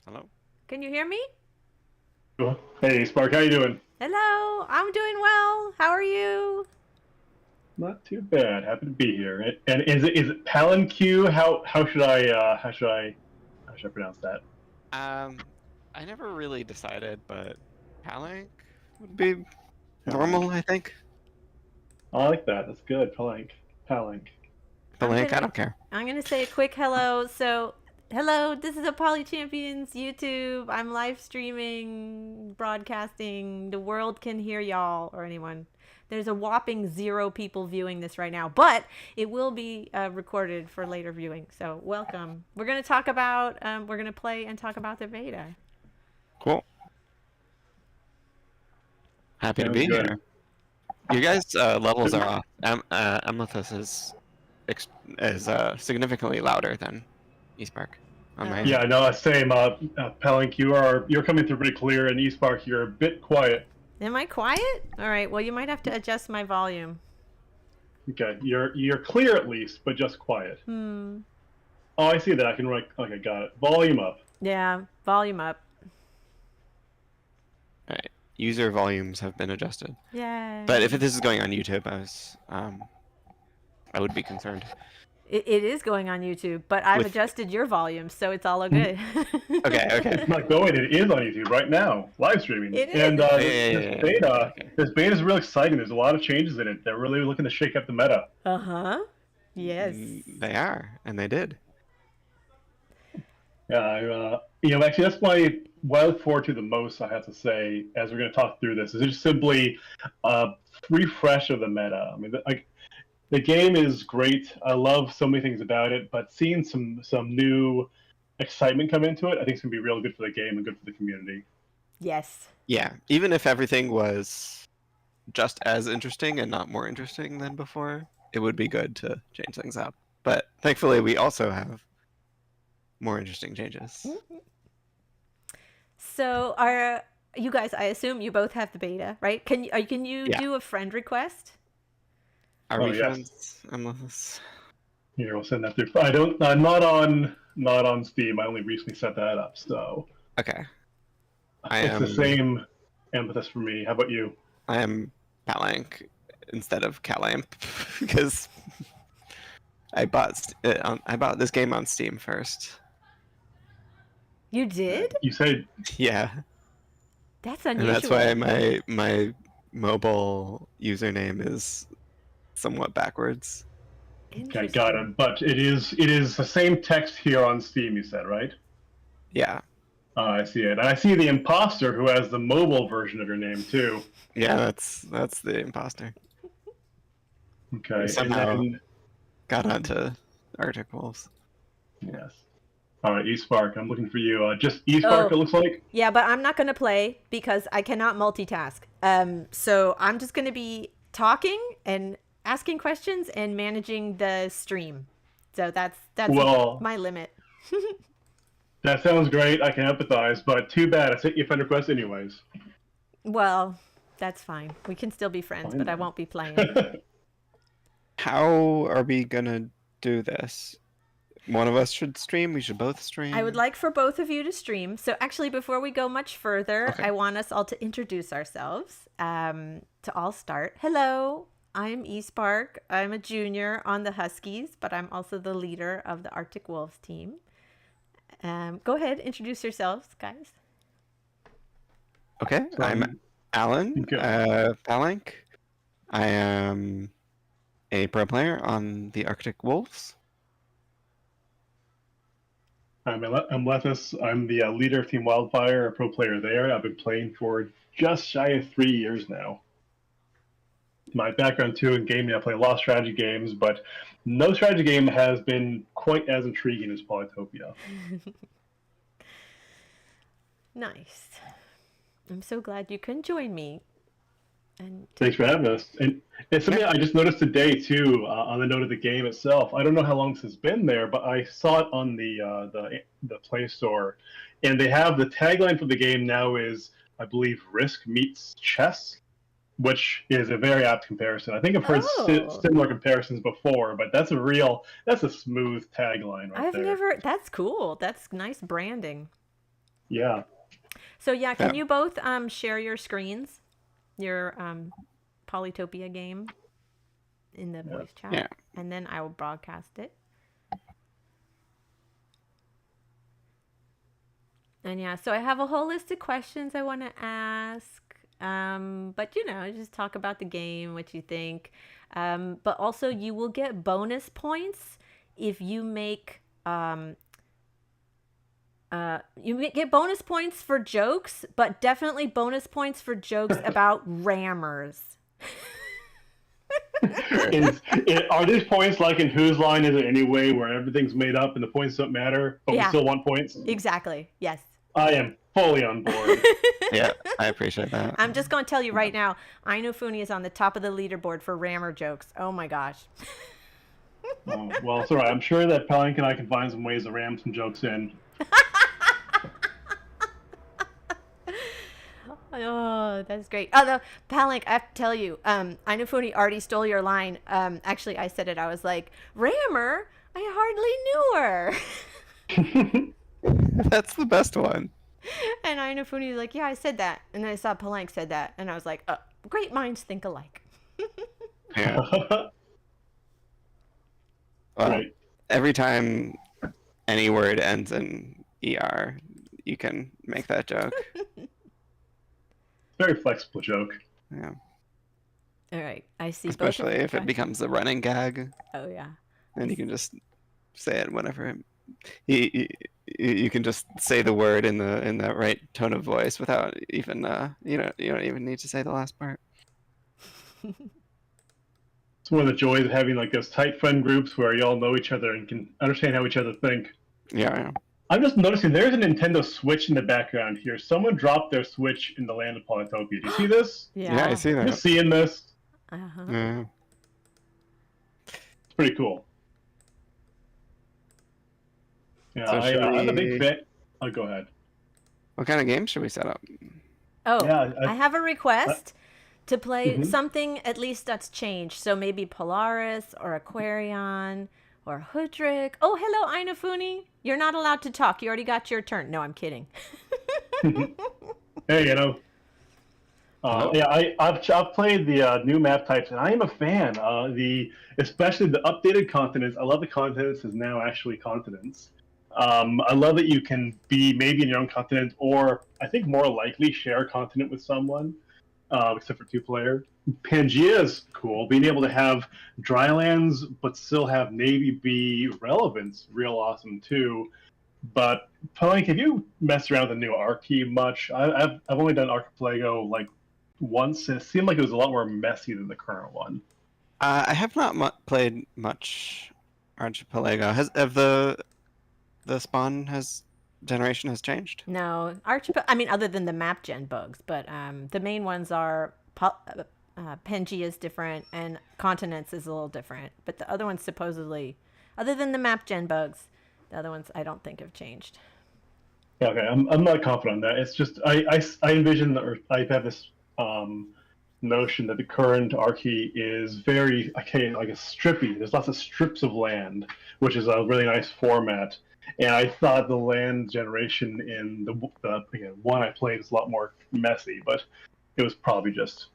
Hello? Can you hear me? Hey, Spark, how you doing? Hello, I'm doing well. How are you? Not too bad. Happy to be here. And is it Palanq? How should I pronounce that? Um, I never really decided, but Palanq would be Palanq. normal, I think. I like that. That's good. Palanq. I'm Palanq, I gonna don't care. I'm gonna say a quick hello. So, hello, this is a Poly Champions YouTube. I'm live streaming, broadcasting. The world can hear y'all or anyone. There's a whopping 0 people viewing this right now, but it will be recorded for later viewing. So, welcome. We're gonna talk about we're gonna play and talk about the beta. Cool. Happy to Sounds be good. here. You guys' levels are off. Amelthus is significantly louder than Eastpark on my Yeah, no, same. Palanq, you're coming through pretty clear, and Spark, you're a bit quiet. Am I quiet? All right. Well, you might have to adjust my volume. Okay, you're clear at least, but just quiet. Hmm. Oh, I see that. I can write. Okay, got it. Volume up. Yeah, volume up. Alright. User volumes have been adjusted. Yay. But if this is going on YouTube, I would be concerned. It is going on YouTube, but I've adjusted your volume, so it's all good. Okay. It's not going. It is on YouTube right now, live streaming. It is. And Yeah. this beta is really exciting. There's a lot of changes in it. They're really looking to shake up the meta. Uh-huh. Yes. They are, and they did. Yeah, actually, that's what I look forward to the most. I have to say, as we're going to talk through this, is just simply a refresh of the meta. I mean, the game is great. I love so many things about it, but seeing some new excitement come into it, I think it's going to be real good for the game and good for the community. Yes. Yeah, even if everything was just as interesting and not more interesting than before, it would be good to change things up. But thankfully, we also have more interesting changes. So are you guys? I assume you both have the beta, right? Can you Yeah. do a friend request? Are Oh, we yes. friends? Amelthus? Here, we'll send that through. I'm not on Steam. I only recently set that up, so Okay. it's the same emphasis for me. How about you? I am Palanq instead of Calamp because I bought this game on Steam first. You did? You said Yeah, That's and unusual. that's why my mobile username is somewhat backwards. okay, got it. But it is the same text here on Steam. You said, right? Yeah, I see it. And I see the imposter who has the mobile version of your name too. yeah, that's the imposter. Okay. Somehow And then, got onto Arctic Wolves. yes. All right, eSpark. I'm looking for you. Just eSpark. It looks like. Yeah, but I'm not gonna play because I cannot multitask. So I'm just gonna be talking and asking questions and managing the stream. So that's Well, my limit. that sounds great. I can empathize, but too bad. I sent you a friend request anyways. Well, that's fine. We can still be friends, Fine. but I won't be playing. How are we gonna do this? One of us should stream. We should both stream. I would like for both of you to stream. So actually, before we go much further, Okay. I want us all to introduce ourselves. To all start, hello, I'm eSpark. I'm a junior on the Huskies, but I'm also the leader of the Arctic Wolves team. Go ahead, introduce yourselves, guys. Okay, I'm Alan Palanq. I am a pro player on the Arctic Wolves. I'm Amelthus. I'm the leader of Team Wildfire, a pro player there. I've been playing for just shy of 3 years now. My background too in gaming, I play a lot of strategy games, but no strategy game has been quite as intriguing as Polytopia. Nice. I'm so glad you can join me. And Thanks for having us. And it's something I just noticed today too, on the note of the game itself. I don't know how long this has been there, but I saw it on the Play Store, and they have the tagline for the game now is, I believe, Risk meets chess, which is a very apt comparison. I think I've heard similar comparisons before, but that's a smooth tagline right there. that's cool. That's nice branding. Yeah. So yeah, can Yeah. you both share your screens, your Polytopia game in the voice chat, Yeah. and then I will broadcast it. And yeah, so I have a whole list of questions I want to ask. But just talk about the game, what you think. But also, you will get bonus points if you make. You get bonus points for jokes, but definitely bonus points for jokes about rammers. Are these points like in Whose Line Is It Anyway, where everything's made up and the points don't matter, but we Yeah. still want points? Exactly. Yes. I am fully on board. Yeah, I appreciate that. I'm just going to tell you right now, Ainufuni is on the top of the leaderboard for rammer jokes. Oh my gosh. Well, it's all right. I'm sure that Palanq and I can find some ways to ram some jokes in. Oh, that's great. Although, Palanq, I have to tell you, Ainufuni already stole your line. Actually, I said it. I was like, rammer? I hardly knew her. That's the best one. And Ainufuni was like, yeah, I said that. And then I saw Palanq said that. And I was like, oh, great minds think alike. Yeah. Well, Right. every time any word ends in ER, you can make that joke. Very flexible joke. Yeah. All right. I see Especially both of if it becomes a running gag, Oh, yeah. and you can just say it whenever you can just say the word in the right tone of voice without even you don't even need to say the last part. It's one of the joys of having like those tight friend groups where you all know each other and can understand how each other think. Yeah. I'm just noticing there's a Nintendo Switch in the background here. Someone dropped their Switch in the land of Polytopia. Do you see this? Yeah, I see that. Just seeing this. Uh-huh. Yeah. It's pretty cool. Yeah, So should I'm a big we- fan. Oh, go ahead. What kind of game should we set up? Oh, Yeah, I have a request to play Mhm. something at least that's changed. So maybe Polaris or Aquarion or Hoodrick. Oh, hello, Ainufuni. You're not allowed to talk. You already got your turn. No, I'm kidding. Hey, I've played the new map types, and I am a fan. Especially the updated continents. I love the continents is now actually continents. I love that you can be maybe in your own continent, or I think more likely share a continent with someone, except for 2-player. Pangea is cool. Being able to have drylands, but still have Navy be relevance, real awesome too. But Palanq, have you messed around with the new Archie much? I've only done Archipelago like once, and it seemed like it was a lot more messy than the current one. I have not played much Archipelago. Have the spawn generation has changed? No, I mean, other than the map gen bugs, but the main ones are Pangea is different and Continents is a little different. But the other ones supposedly, other than the map gen bugs, the other ones I don't think have changed. Yeah, okay, I'm not confident on that. It's just I envision, or I have this notion that the current Archie is very like a strippy. There's lots of strips of land, which is a really nice format. And I thought the land generation in the one I played is a lot more messy, but it was probably just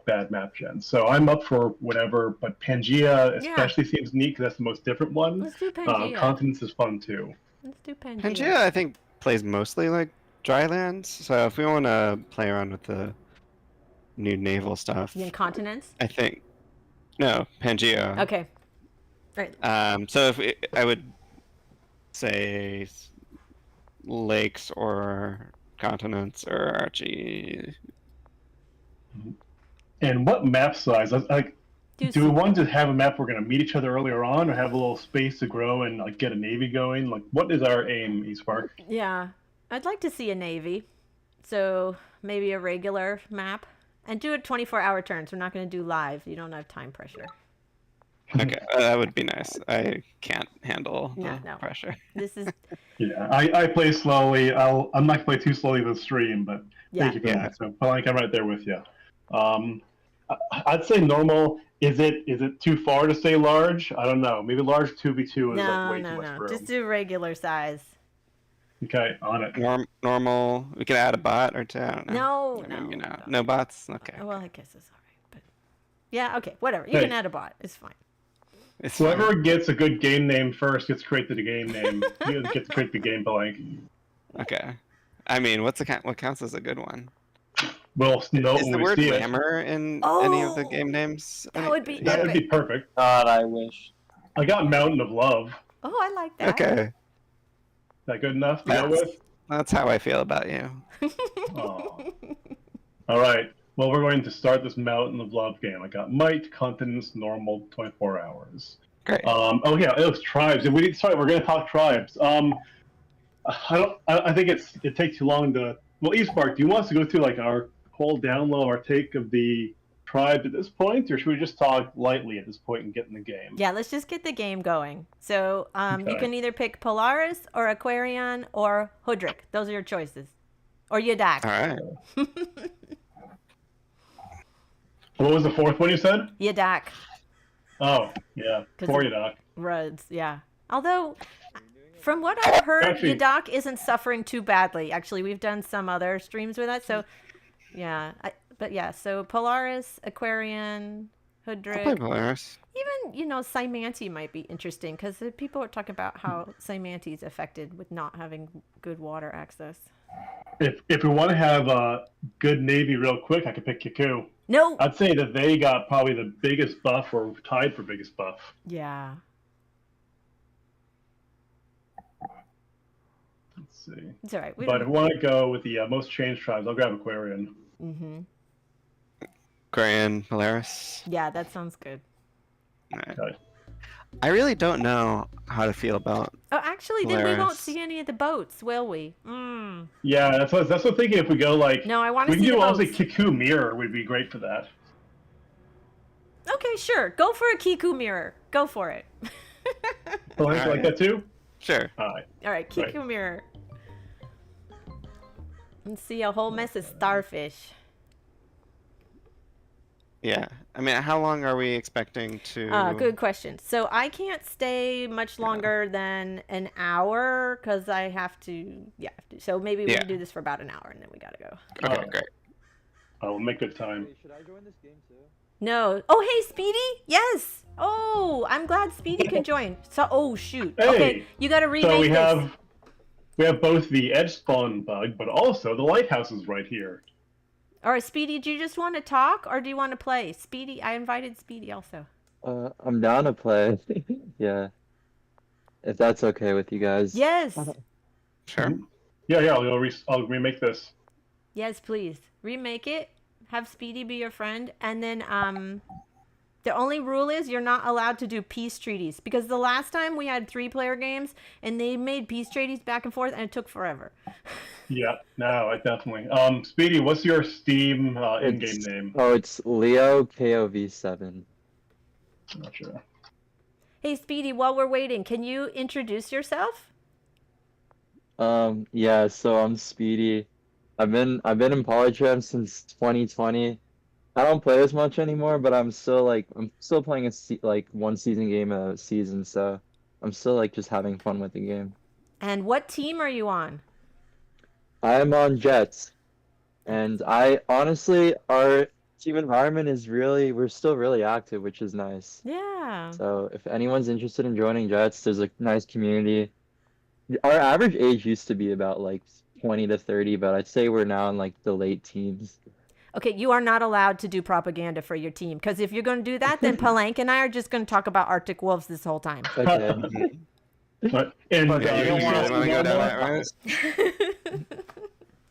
bad map gen. So I'm up for whatever, but Pangea especially seems neat because that's the most different one. Let's do Pangea. Continents is fun too. Let's do Pangea. Pangea, I think, plays mostly like drylands. So if we want to play around with the new naval stuff, You mean Continents? I think no Pangea. Okay. Right. So I would say lakes or continents or Archie. And what map size? Like, do we some- want to have a map we're going to meet each other earlier on, or have a little space to grow and like get a navy going? Like, what is our aim, eSpark? Yeah, I'd like to see a navy. So maybe a regular map. And do it 24-hour turns. We're not going to do live. You don't have time pressure. Okay, that would be nice. I can't handle No, the no. pressure. This is Yeah, I play slowly. I'm not going to play too slowly this stream, but thank you for Yeah. that. So, Palanq, I'm right there with you. I'd say normal. Is it too far to say large? I don't know. Maybe large 2v2 is like way too much room. Just do regular size. Okay, on it. Normal. We can add a bot or two. I don't know. No, Or maybe no, not. No bots. Okay. Well, I guess it's all right, but yeah, okay, whatever. You Hey. can add a bot. It's fine. It's Whoever fine. gets a good game name first gets to create the game name. You get to create the game Palanq. Okay. I mean, what counts as a good one? We'll know Is the when we word see it. rammer in Oh, any of the game names? that would be That would be perfect. God, I wish. I got Mountain of Love. Oh, I like that. Okay. Is that good enough to go with? That's how I feel about you. Aw. All right. Well, we're going to start this Mountain of Love game. I got Might, Continents, Normal, 24 hours. Great. Oh yeah, it was tribes. We're going to talk tribes. I think it takes too long to. Well, Eastmark, do you want us to go through like our whole download, our take of the tribe at this point, or should we just talk lightly at this point and get in the game? Yeah, let's just get the game going. So you Okay. can either pick Polaris or Aquarion or Hoodrick. Those are your choices. Or Yadak. All right. What was the fourth one you said? Yadak. Oh, yeah. 'Cause For it- you, Doc. Ruds, yeah. Although, from what I've heard, Actually- Yadak isn't suffering too badly. Actually, we've done some other streams with that. So, yeah. But yeah, so Polaris, Aquarion, I'll play Hoodrick. Polaris. Even, Cymanti might be interesting because people are talking about how Cymanti is affected with not having good water access. If we want to have a good Navy real quick, I could pick Kiku. No! I'd say that they got probably the biggest buff or tied for biggest buff. Yeah. Let's see. It's all right. But if we want to go with the most changed tribes, I'll grab Aquarian. Mm-hmm. Korean, Polaris. Yeah, that sounds good. All right. Okay. I really don't know how to feel about. Oh, actually, then we won't Polaris. see any of the boats, will we? Mm. Yeah, that's what I'm thinking. If we go like, No, I want we to can see the do also boats. Kiku Mirror would be great for that. Okay, sure. Go for a Kiku mirror. Go for it. Palanq Alright. like that too. Sure. All right. All right, Kiku Right. mirror. Let's see a whole mess of starfish. Yeah. I mean, how long are we expecting to? Good question. So I can't stay much longer than an hour because I have to. Yeah. So maybe we Yeah. can do this for about an hour and then we gotta go. Okay, Oh. great. I'll make good time. Wait, should I join this game too? No. Oh, hey, Speedy. Yes. Oh, I'm glad Speedy can join. So, oh shoot. Hey! Okay, you gotta remake So we this. have both the edge spawn bug, but also the lighthouses right here. All right, Speedy, do you just want to talk or do you want to play? Speedy, I invited Speedy also. I'm down to play. Yeah. If that's okay with you guys. Yes. Sure. Yeah, I'll remake this. Yes, please. Remake it. Have Speedy be your friend. And then the only rule is you're not allowed to do peace treaties. Because the last time we had 3-player games and they made peace treaties back and forth and it took forever. Yeah, no, I definitely. Speedy, what's your Steam in-game It's- name? Oh, it's Leo KOV7. I'm not sure. Hey, Speedy, while we're waiting, can you introduce yourself? Yeah, so I'm Speedy. I've been in Polytopia since 2020. I don't play as much anymore, but I'm still playing one season game a season, so I'm still just having fun with the game. And what team are you on? I'm on Jets, and I honestly, our team environment is we're still really active, which is nice. Yeah. So if anyone's interested in joining Jets, there's a nice community. Our average age used to be about 20 to 30, but I'd say we're now in the late teens. Okay, you are not allowed to do propaganda for your team because if you're going to do that, then Palanq and I are just going to talk about Arctic wolves this whole time. Okay. But, and Yeah, you don't really want to go down that route.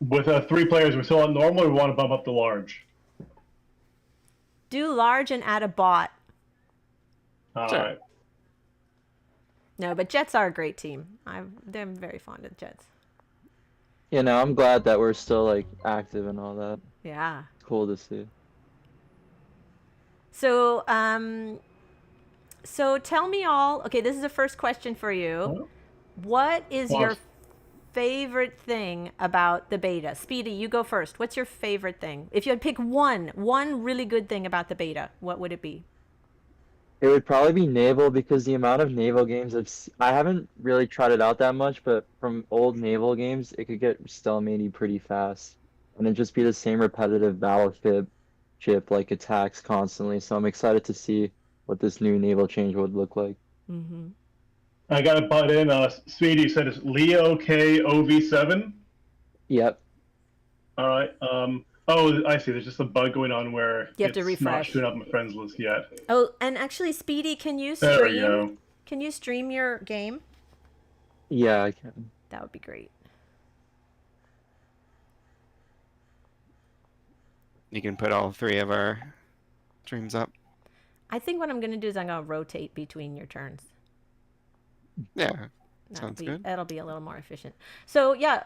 with 3 players, we're still on normal, or we want to bump up to large? Do large and add a bot. All Sure. right. No, but Jets are a great team. They're very fond of Jets. I'm glad that we're still active and all that. Yeah. Cool to see. So, so tell me all. Okay, this is the first question for you. What is your Pause. favorite thing about the beta? Speedy, you go first. What's your favorite thing? If you had to pick one really good thing about the beta, what would it be? It would probably be naval because the amount of naval games I haven't really tried it out that much, but from old naval games, it could get stalemated pretty fast, and it'd just be the same repetitive battleship like attacks constantly. So I'm excited to see what this new naval change would look like. Mm-hmm. I got to butt in. Speedy said it's Leo KOV7. Yep. All right. Oh, I see. There's just a bug going on where You have to it's refresh. not showing up in my friends list yet. Oh, and actually, Speedy, can you There we stream? go. Can you stream your game? Yeah, I can. That would be great. You can put all 3 of our streams up. I think what I'm going to do is I'm going to rotate between your turns. Yeah, sounds good. That'll be a little more efficient. So yeah,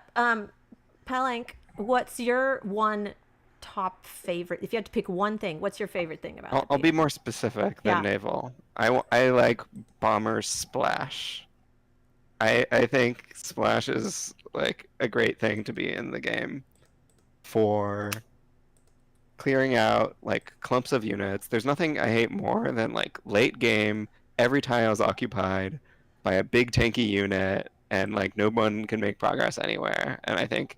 Palanq, what's your one top favorite? If you had to pick one thing, what's your favorite thing about I'll the be game? more specific than Yeah. naval. I like bomber splash. I think splash is like a great thing to be in the game for clearing out like clumps of units. There's nothing I hate more than like late game, every tile is occupied by a big tanky unit and like no one can make progress anywhere. And I think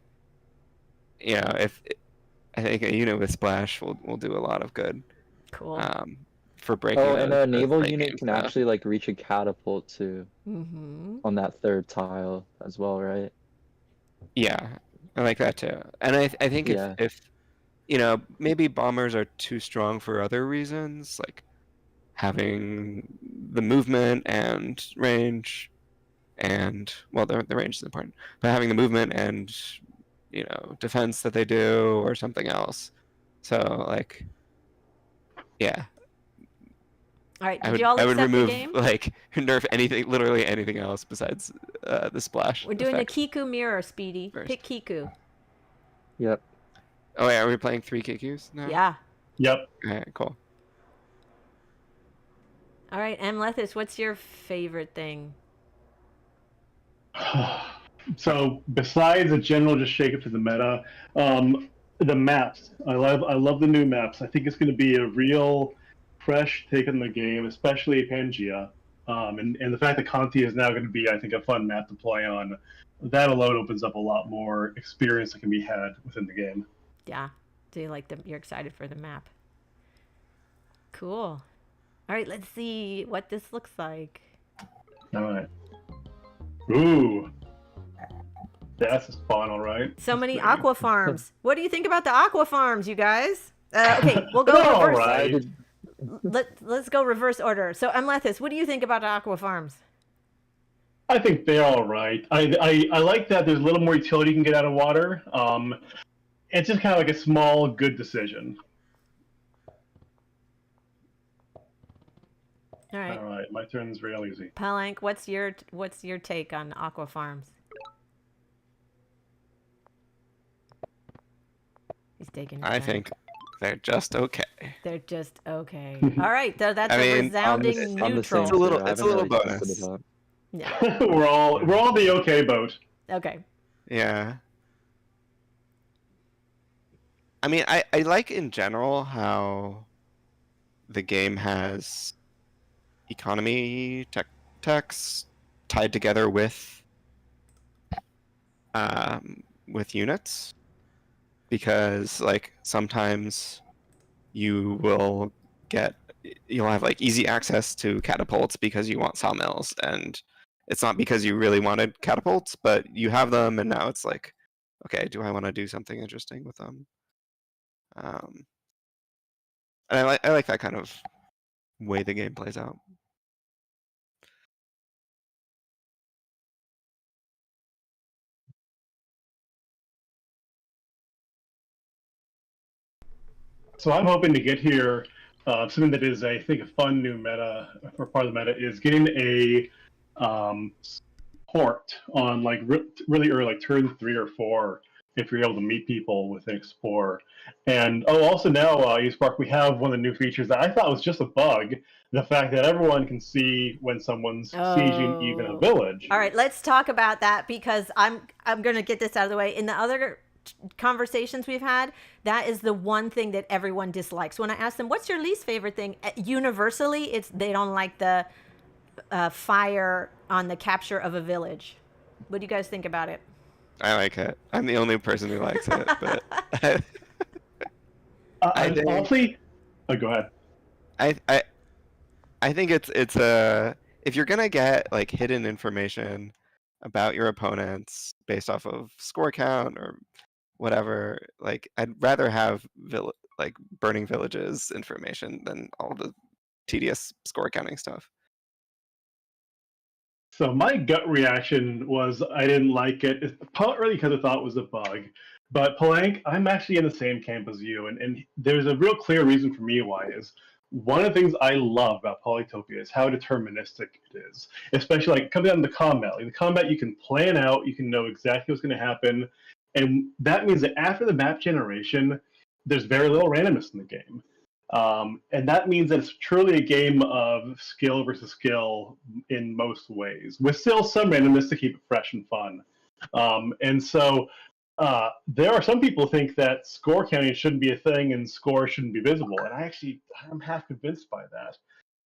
I think a unit with splash will do a lot of good. Cool. For breaking. Oh, and a those naval late unit game can stuff. actually like reach a catapult too Mm-hmm. on that 3rd tile as well, right? Yeah, I like that too. And I think Yeah. if maybe bombers are too strong for other reasons, like having the movement and range, and well, the range is important, but having the movement and defense that they do or something else. So like, yeah, All right. I Did you all would accept remove the game? like nerf anything, literally anything else besides the splash. We're doing effect. a Kiku mirror, Speedy. First. Pick Kiku. Yep. Oh wait, are we playing 3 KQs now? Yeah. Yep. Alright, cool. All right, Amelthus, what's your favorite thing? So besides a general just shake up to the meta, the maps. I love the new maps. I think it's going to be a real fresh take on the game, especially Pangea. And the fact that Conti is now going to be, I think, a fun map to play on. That alone opens up a lot more experience that can be had within the game. Yeah. Do you like you're excited for the map? Cool. All right, let's see what this looks like. All right. Ooh. That's a spawn, all right. So many aqua farms. What do you think about the aqua farms, you guys? Okay, we'll go All reverse. right. Let's go reverse order. So, Amelthus, what do you think about aqua farms? I think they're all right. I like that there's a little more utility you can get out of water. It's just kind of like a small, good decision. All right, All right, my turn is real easy. Palanq, what's your take on aqua farms? He's taking his I time. think they're just okay. They're just okay. All right, that's I a mean, resounding I'm the neutral. It's a little- too. I it's a haven't little really tested bonus. it out. Yeah. we're all the okay boat. Okay. Yeah. I mean, I like in general how the game has economy techs tied together with units, because like sometimes you'll have like easy access to catapults because you want sawmills, and it's not because you really wanted catapults, but you have them, and now it's like, okay, do I want to do something interesting with them? And I like that kind of way the game plays out. So I'm hoping to get here. Something that is, I think, a fun new meta for part of the meta is getting a port on like really early, like turn 3 or 4, if you're able to meet people with an Explorer. And also now, eSpark, we have one of the new features that I thought was just a bug: the fact that everyone can see when someone's sieging even a village. All right, let's talk about that, because I'm going to get this out of the way. In the other conversations we've had, that is the one thing that everyone dislikes. When I ask them, what's your least favorite thing? Universally, it's they don't like the fire on the capture of a village. What do you guys think about it? I like it. I'm the only person who likes it, but I think Honestly, oh, go ahead. I think it's a if you're gonna get like hidden information about your opponents based off of score count or whatever, like I'd rather have like burning villages information than all the tedious score counting stuff. So my gut reaction was I didn't like it. It's partly because I thought it was a bug. But Palanq, I'm actually in the same camp as you, and there's a real clear reason for me why is one of the things I love about Polytopia is how deterministic it is. Especially like coming down to the combat. Like the combat you can plan out, you can know exactly what's gonna happen. And that means that after the map generation, there's very little randomness in the game. And that means that it's truly a game of skill versus skill in most ways, with still some randomness to keep it fresh and fun. And so there are some people who think that score counting shouldn't be a thing and score shouldn't be visible. And I'm half convinced by that.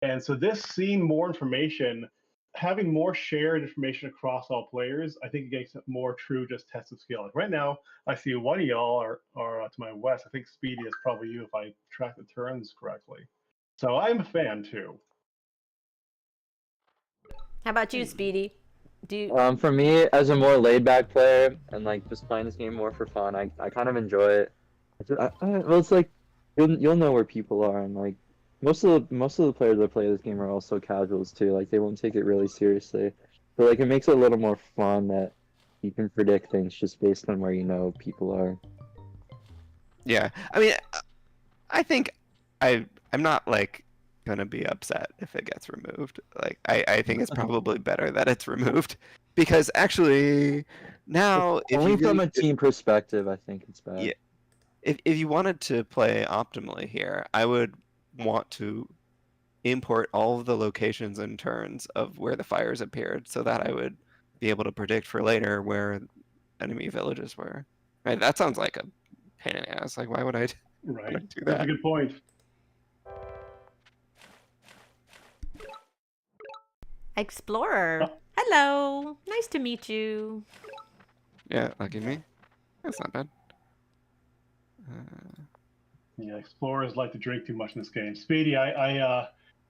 And so this seeing more information, having more shared information across all players, I think it makes it more true just test of skill. Like right now, I see one of y'all are to my west. I think Speedy is probably you if I track the turns correctly. So I'm a fan too. How about you, Speedy? Do you... For me, as a more laid-back player and like just playing this game more for fun, I kind of enjoy it. Well, it's like you'll know where people are, and like most of the players that play this game are also casuals too. Like they won't take it really seriously, but like it makes it a little more fun that you can predict things just based on where you know people are. Yeah, I mean, I think I'm not like gonna be upset if it gets removed. Like I think it's probably better that it's removed because actually now if Only you from really, a team perspective, I think it's bad. Yeah, if you wanted to play optimally here, I would want to import all of the locations and turns of where the fires appeared so that I would be able to predict for later where enemy villages were. Right? That sounds like a pain in the ass. Like why would I Right. do That's that? a good point. Explorer. Hello. Nice to meet you. Yeah, lucky me. That's not bad. Yeah, explorers like to drink too much in this game. Speedy,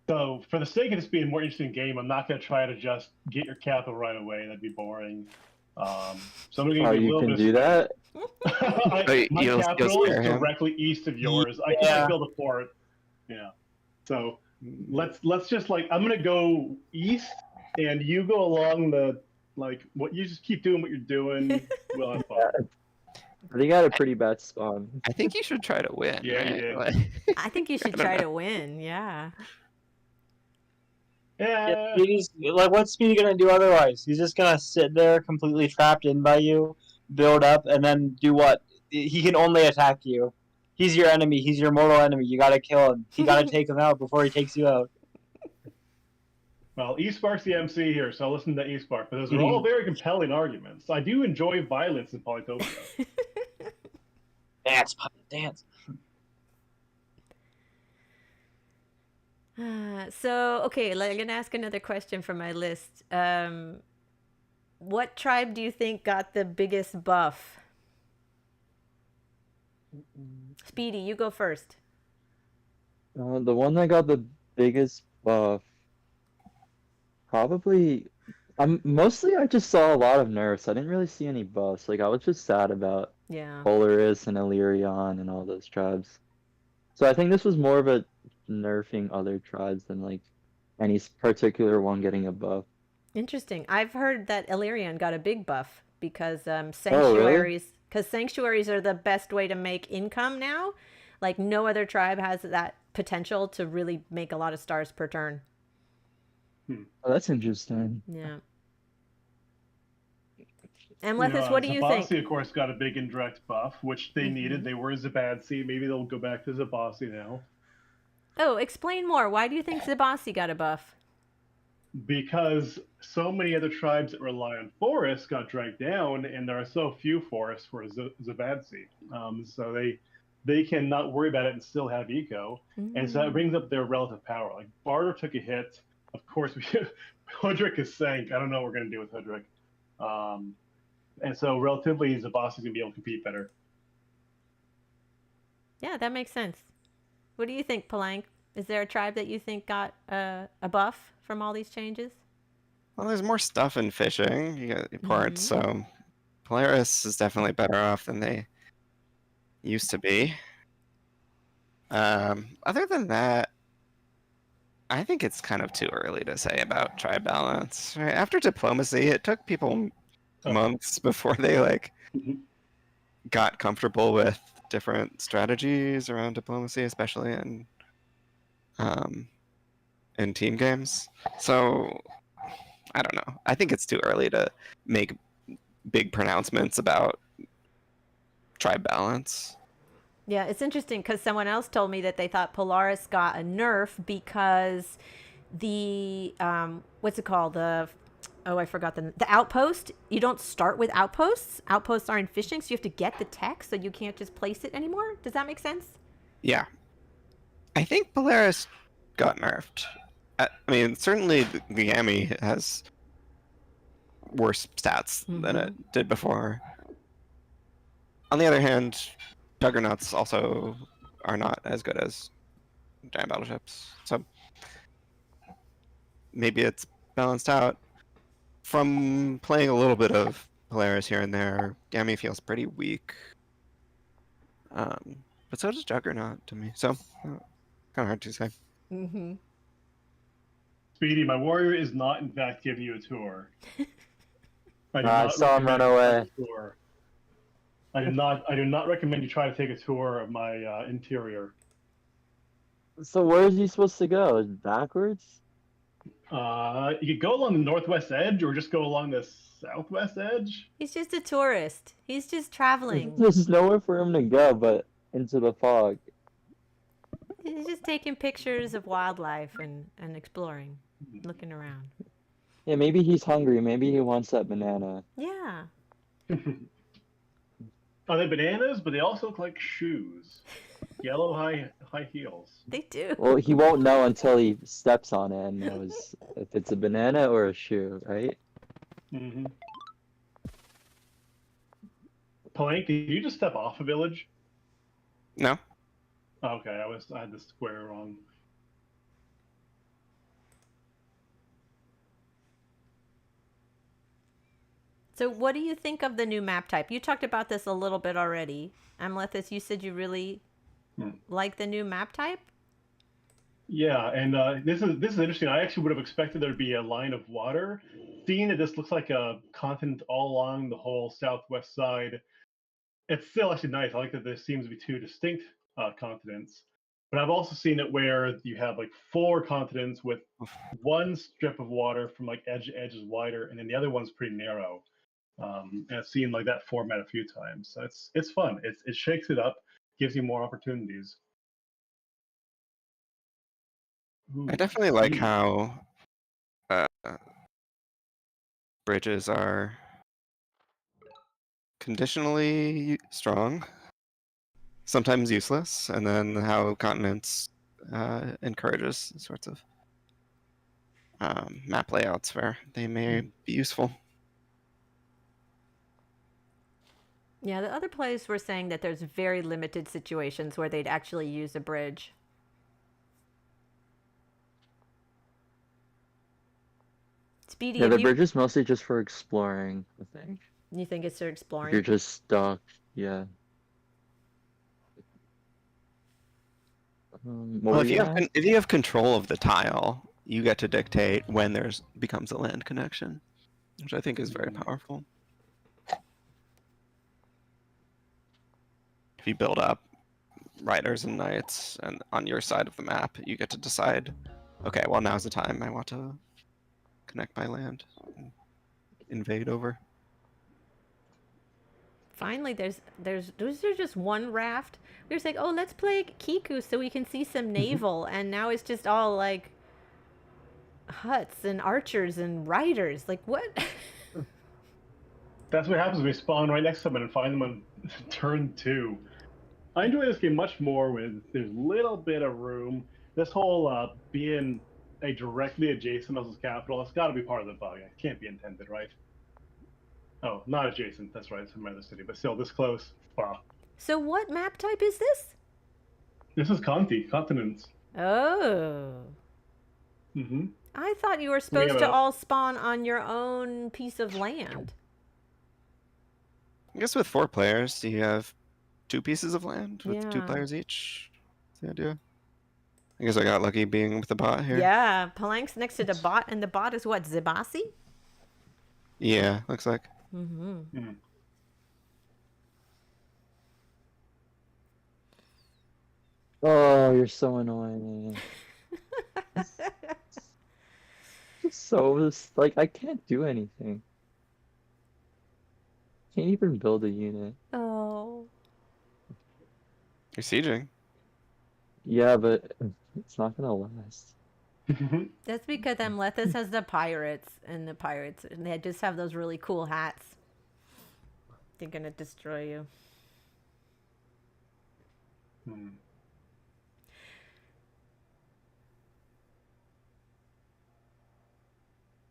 so for the sake of this being a more interesting game, I'm not going to try to just get your capital right away. That'd be boring. So I'm going to give you a You little can bit do that? My You'll capital is scare him? directly east of yours. I can't build a fort. Yeah. So let's just like I'm going to go east, and you go along the what you just keep doing what you're doing. We'll have fun. They got a pretty bad spawn. I think you should try to win. Yeah, right? you did. Like, I think you should I don't try know. to win. Yeah. Yeah. Speedy's like, what's Speedy gonna do otherwise? He's just gonna sit there completely trapped in by you, build up, and then do what? He can only attack you. He's your enemy. He's your mortal enemy. You gotta kill him. You gotta take him out before he takes you out. Well, eSpark's the MC here, so I'll listen to eSpark. But those are all very compelling arguments. I do enjoy violence in Polytopia. Dance, puppet, dance. So, okay, I'm going to ask another question from my list. What tribe do you think got the biggest buff? Speedy, you go first. The one that got the biggest buff, probably. Mostly I just saw a lot of nerfs. I didn't really see any buffs. Like I was just sad about Yeah. Polaris and Illyrian and all those tribes. So I think this was more of a nerfing other tribes than like any particular one getting a buff. Interesting. I've heard that Illyrian got a big buff because really? sanctuaries are the best way to make income now. Like no other tribe has that potential to really make a lot of stars per turn. Oh, that's interesting. Yeah. Amelthus, what do you think? Zabasi, of course, got a big indirect buff, which they needed. They were Zabasi. Maybe they'll go back to Zabasi now. Oh, explain more. Why do you think Zabasi got a buff? because so many other tribes that rely on forests got dragged down, and there are so few forests for Zavadsi. So they can not worry about it and still have eco, and so that brings up their relative power. Like Barter took a hit. Of course, Hudrick is sank. I don't know what we're going to do with Hudrick. And so relatively, Zabasi is going to be able to compete better. Yeah, that makes sense. What do you think, Palanq? Is there a tribe that you think got a buff from all these changes? Well, there's more stuff in fishing. You got ports, so Polaris is definitely better off than they used to be. Other than that, I think it's kind of too early to say about tribe balance. Right? After diplomacy, it took people months before they got comfortable with different strategies around diplomacy, especially in team games. So I don't know. I think it's too early to make big pronouncements about tribe balance. Yeah, it's interesting because someone else told me that they thought Polaris got a nerf because the what's it called? I forgot the outpost. You don't start with outposts. Outposts are in fishing, so you have to get the tech, so you can't just place it anymore. Does that make sense? Yeah. I think Polaris got nerfed. I mean, certainly the Yami has worse stats than it did before. On the other hand, juggernauts also are not as good as giant battleships. So maybe it's balanced out. From playing a little bit of Polaris here and there, Yami feels pretty weak. But so does Juggernaut to me. So kind of hard to say. Speedy, my warrior is not in fact giving you a tour. I saw him run away. I do not recommend you try to take a tour of my interior. So where is he supposed to go? Backwards? You could go along the northwest edge, or just go along the southwest edge. He's just a tourist. He's just traveling. There's nowhere for him to go but into the fog. He's just taking pictures of wildlife and exploring, looking around. Yeah, maybe he's hungry. Maybe he wants that banana. Yeah. Are they bananas? But they also look like shoes. Yellow high heels. They do. Well, he won't know until he steps on it and knows if it's a banana or a shoe, right? Palanq, did you just step off a village? No. Okay, I had the square wrong. So what do you think of the new map type? You talked about this a little bit already. Amelthus, you said you really like the new map type? Yeah, and this is interesting. I actually would have expected there to be a line of water. Seeing that this looks like a continent all along the whole southwest side, it's still actually nice. I like that there seems to be two distinct continents. But I've also seen it where you have like 4 continents with one strip of water from like edge to edge is wider, and then the other one's pretty narrow. And I've seen like that format a few times. So it's fun. It shakes it up, gives you more opportunities. Ooh. I definitely like how bridges are conditionally strong, sometimes useless, and then how continents encourages sorts of map layouts where they may be useful. Yeah, the other players were saying that there's very limited situations where they'd actually use a bridge. Speedy, Yeah, the bridge is mostly just for exploring, I think. You think it's for exploring? You're just stuck, yeah. Well, if you have control of the tile, you get to dictate when becomes a land connection, which I think is very powerful. If you build up riders and knights, and on your side of the map, you get to decide, okay, well, now's the time I want to connect my land, and invade over. Finally, there's just one raft. We were like, oh, let's play Kiku so we can see some naval, and now it's just all like huts and archers and riders. Like what? That's what happens when we spawn right next to them and find them on turn 2. I enjoy this game much more when there's a little bit of room. This whole being a directly adjacent Elsa's capital, it's got to be part of the bug. It can't be intended, right? Oh, not adjacent. That's right. It's in another city, but still this close. Wow. So what map type is this? This is continents. Oh. Mm-hmm. I thought you were supposed to all spawn on your own piece of land. I guess with 4 players, you have 2 pieces of land with 2 Yeah. players each. That's the idea. I guess I got lucky being with the bot here. Yeah, Palanq's next to the bot, and the bot is what, Zibasi? Yeah, looks like. Mm-hmm. Mm. Oh, you're so annoying. So, like, I can't do anything. Can't even build a unit. Oh. You're sieging. Yeah, but it's not gonna last. That's because Amelthus has the pirates, and they just have those really cool hats. They're gonna destroy you. Hmm.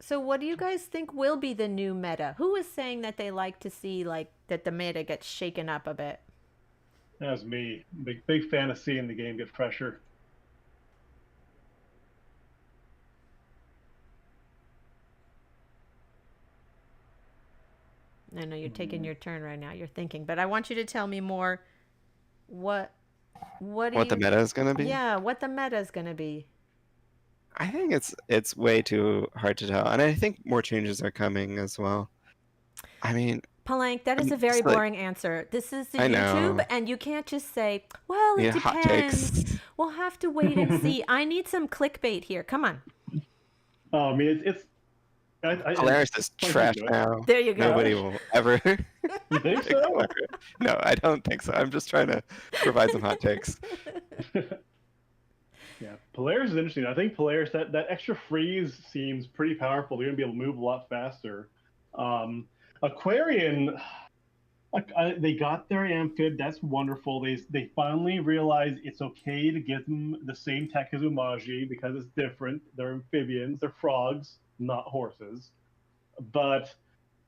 So what do you guys think will be the new meta? Who is saying that they like to see like that the meta gets shaken up a bit? That was me. Big fan of seeing the game get fresher. I know you're taking your turn right now. You're thinking, but I want you to tell me more. What The meta is gonna be? Yeah, what the meta is gonna be. I think it's way too hard to tell, and I think more changes are coming as well. I mean, Palanq, that is a very it's like- boring answer. This is the I YouTube, know. and you can't just say, well, it yeah, hot depends. takes. We'll have to wait and see. I need some clickbait here. Come on. Oh, I mean, it's. Polaris is I trash do it. now. There you go. Nobody will ever. You think so? No, I don't think so. I'm just trying to provide some hot takes. Yeah, Polaris is interesting. I think Polaris that extra freeze seems pretty powerful. They're gonna be able to move a lot faster. Aquarian, they got their amphib. That's wonderful. They finally realized it's okay to give them the same tech as Umaji because it's different. They're amphibians. They're frogs, not horses. But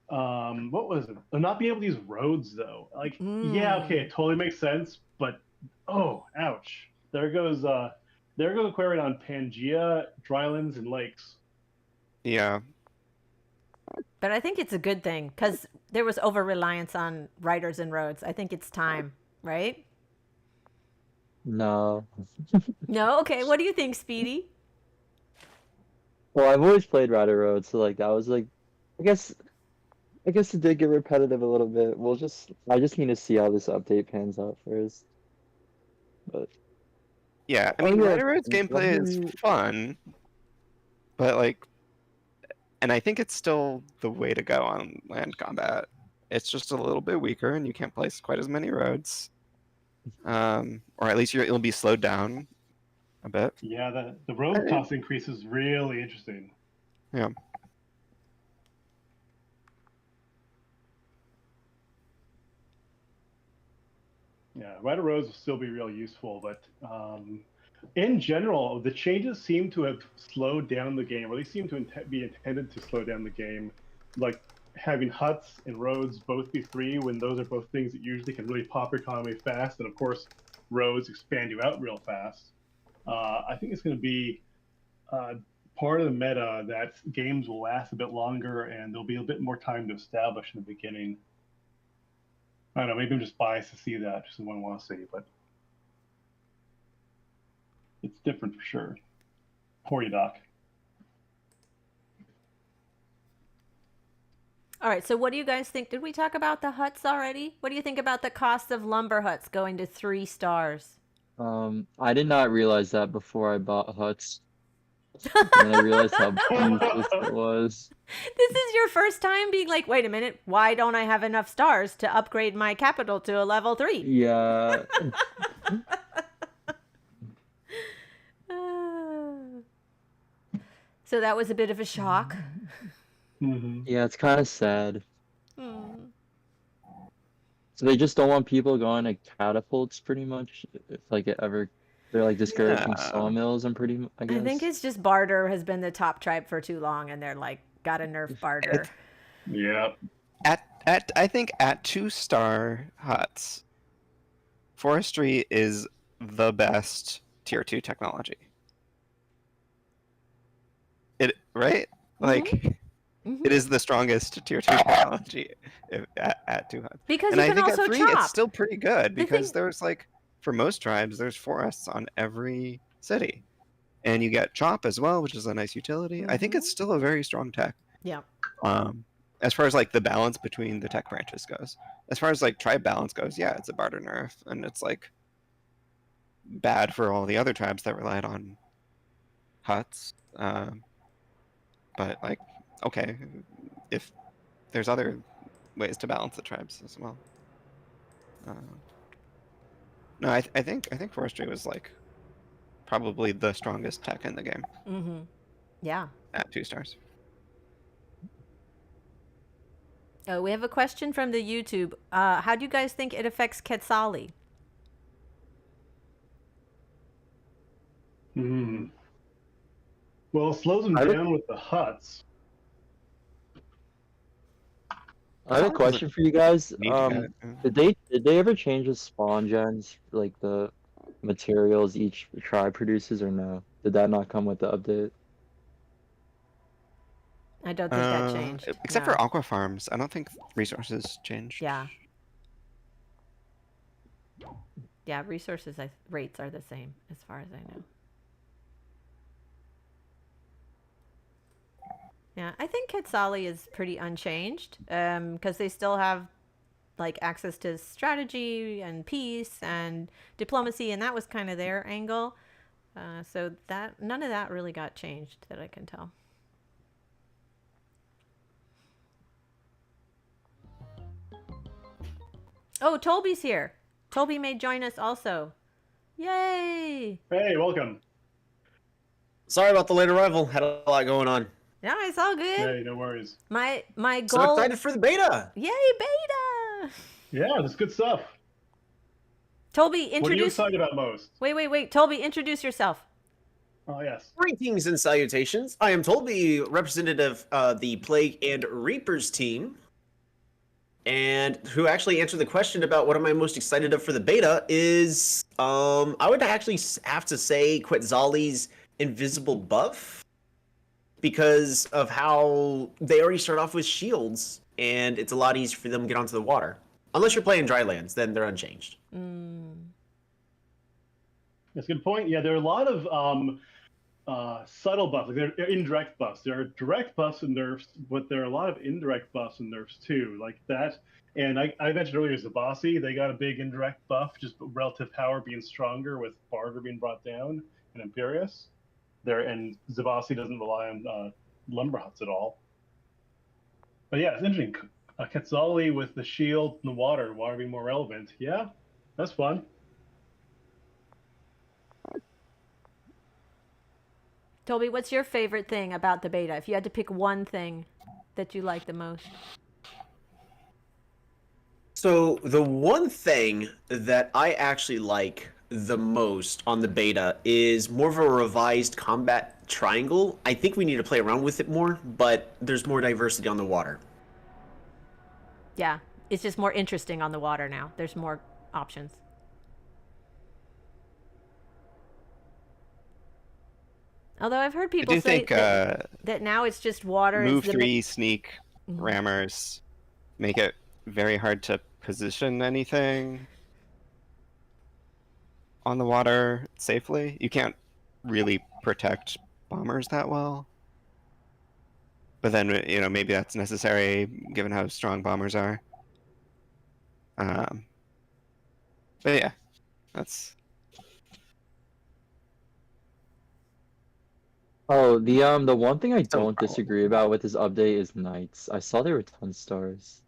what was it? They're not being able to use roads though. Like, yeah, okay, it totally makes sense. But oh, ouch! There goes Aquarian on Pangea, drylands, and lakes. Yeah. But I think it's a good thing because there was over reliance on riders and roads. I think it's time, right? No. No? Okay. What do you think, Speedy? Well, I've always played Rider Road, so like that was like, I guess it did get repetitive a little bit. I just need to see how this update pans out first. But Yeah, I Oh, mean, yeah. Rider Road's gameplay is fun, but like, and I think it's still the way to go on land combat. It's just a little bit weaker, and you can't place quite as many roads, or at least it'll be slowed down a bit. Yeah, the road cost increase is really interesting. Yeah. Yeah, Rider roads will still be real useful, but in general, the changes seem to have slowed down the game, or they seem to be intended to slow down the game. Like having huts and roads both be free when those are both things that usually can really pop your economy fast, and of course, roads expand you out real fast. I think it's going to be part of the meta that games will last a bit longer, and there'll be a bit more time to establish in the beginning. I don't know, maybe I'm just biased to see that, just the one I want to see, but it's different for sure. Poor you, Doc. All right. So what do you guys think? Did we talk about the huts already? What do you think about the cost of lumber huts going to 3 stars? I did not realize that before I bought huts. And I realized how useless it was. This is your first time being like, wait a minute, why don't I have enough stars to upgrade my capital to a level 3? Yeah. So that was a bit of a shock. Hmm. Yeah, it's kind of sad. Hmm. So they just don't want people going to catapults, pretty much. If like it ever, they're like discouraging Yeah. sawmills and I guess. I think it's just barter has been the top tribe for too long, and they're like, gotta nerf barter. Yeah. I think at 2-star huts, forestry is the best tier 2 technology. Right? Like it is the strongest tier 2 technology at 2 huts. Because And you I can think also at 3 chop. it's still pretty good The because thing- there's like for most tribes there's forests on every city. And you get chop as well, which is a nice utility. I think it's still a very strong tech. Yeah. As far as like the balance between the tech branches goes. As far as like tribe balance goes, yeah, it's a barter nerf, and it's like bad for all the other tribes that relied on huts. But like, okay, if there's other ways to balance the tribes as well. No, I think forestry was like probably the strongest tech in the game Mm-hmm. Yeah. at 2 stars. Oh, we have a question from the YouTube. How do you guys think it affects Quetzali? Hmm. Well, it slows them down with the huts. I have a question for you guys. Need Did they ever change the spawn gens, like the materials each tribe produces, or no? Did that not come with the update? I don't think that changed. Except No. for aqua farms, I don't think resources changed. Yeah. Yeah, resources rates are the same as far as I know. Yeah, I think Quetzali is pretty unchanged because they still have like access to strategy and peace and diplomacy, and that was kind of their angle. So that none of that really got changed that I can tell. Oh, Toby's here. Toby may join us also. Yay! Hey, welcome. Sorry about the late arrival. Had a lot going on. No, it's all good. Hey, no worries. My So goal. excited for the beta. Yay, beta! Yeah, that's good stuff. Toby, What are you introduce. excited about most? Wait. Toby, introduce yourself. Oh, yes. Greetings and salutations. I am Toby, representative of the Plague and Reapers team, and who actually answered the question about what am I most excited of for the beta is, I would actually have to say Quetzali's invisible buff, because of how they already start off with shields, and it's a lot easier for them to get onto the water. Unless you're playing Drylands, then they're unchanged. That's a good point. Yeah, there are a lot of subtle buffs. Like there are indirect buffs. There are direct buffs and nerfs, but there are a lot of indirect buffs and nerfs too, like that. And I mentioned earlier Zabasi, they got a big indirect buff, just relative power being stronger with Barter being brought down and Imperius. And Zabasi doesn't rely on lumber huts at all. But yeah, it's interesting. Quetzali with the shield and the water being more relevant. Yeah, that's fun. Toby, what's your favorite thing about the beta? If you had to pick one thing that you like the most. So the one thing that I actually like the most on the beta is more of a revised combat triangle. I think we need to play around with it more, but there's more diversity on the water. Yeah, it's just more interesting on the water now. There's more options. Although I've heard I people do say think that now it's just water. move is the 3 sneak Mhm. rammers make it very hard to position anything on the water safely. You can't really protect bombers that well. But then, maybe that's necessary given how strong bombers are. But yeah, that's... Oh, the one thing I Still a don't problem. disagree about with this update is knights. I saw they were 10 stars.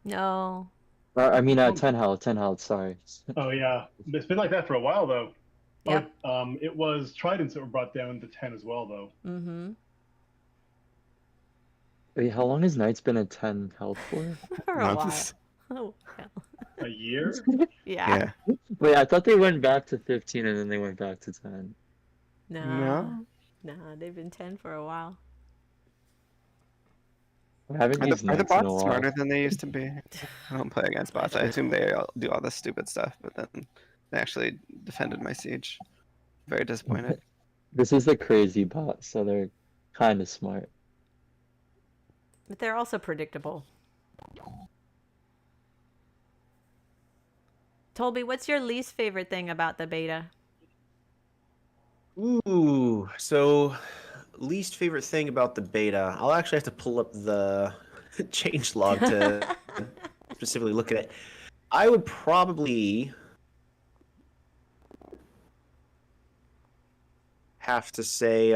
No. I mean, 10 health, sorry. Oh yeah, it's been like that for a while though. Yep. It was tridents that were brought down to 10 as well, though. Mm-hmm. Wait, how long has Knights been at 10 health for? For a while. Months. Oh, well. A year? Yeah. Yeah. Wait, I thought they went back to 15 and then they went back to 10. No. No, they've been 10 for a while. I haven't used Are the Knights in a bots while. smarter than they used to be? I don't play against bots. I assume they all do all this stupid stuff, but then they actually defended my siege. Very disappointed. This is the crazy bot, so they're kind of smart. But they're also predictable. Tolby, what's your least favorite thing about the beta? Ooh, so least favorite thing about the beta. I'll actually have to pull up the change log to specifically look at it. I would probably have to say,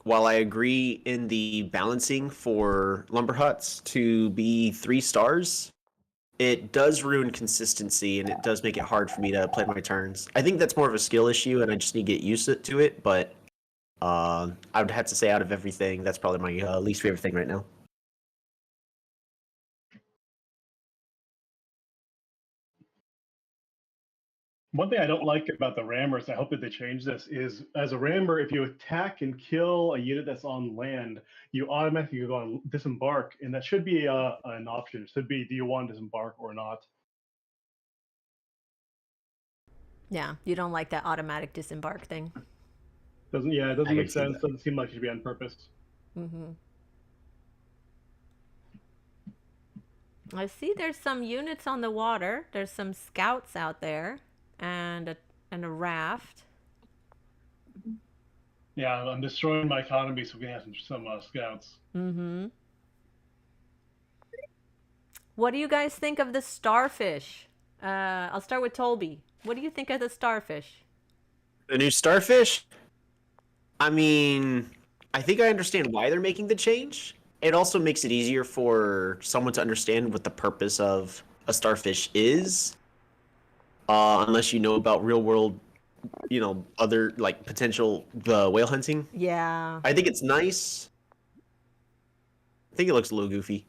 while I agree in the balancing for lumber huts to be 3 stars, it does ruin consistency and it does make it hard for me to play my turns. I think that's more of a skill issue and I just need to get used to it, but I would have to say out of everything, that's probably my least favorite thing right now. One thing I don't like about the rammers, I hope that they change this, is as a rammer, if you attack and kill a unit that's on land, you automatically go on disembark, and that should be an option. It should be, do you want to disembark or not? Yeah, you don't like that automatic disembark thing. It doesn't I make can see sense. that. Doesn't seem like it should be on purpose. Mm-hmm. I see there's some units on the water. There's some scouts out there and a raft. Yeah, I'm destroying my economy so we can have some scouts. Mm-hmm. What do you guys think of the starfish? I'll start with Tolby. What do you think of the starfish? The new Starfish? I mean, I think I understand why they're making the change. It also makes it easier for someone to understand what the purpose of a starfish is. Unless you know about real world, other like potential whale hunting. Yeah. I think it's nice. I think it looks a little goofy.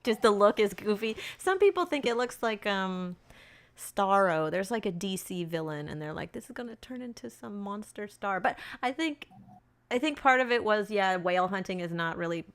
Just the look is goofy. Some people think it looks like Starro. There's like a DC villain and they're like, this is gonna turn into some monster star. But I think part of it was, yeah, whale hunting is not really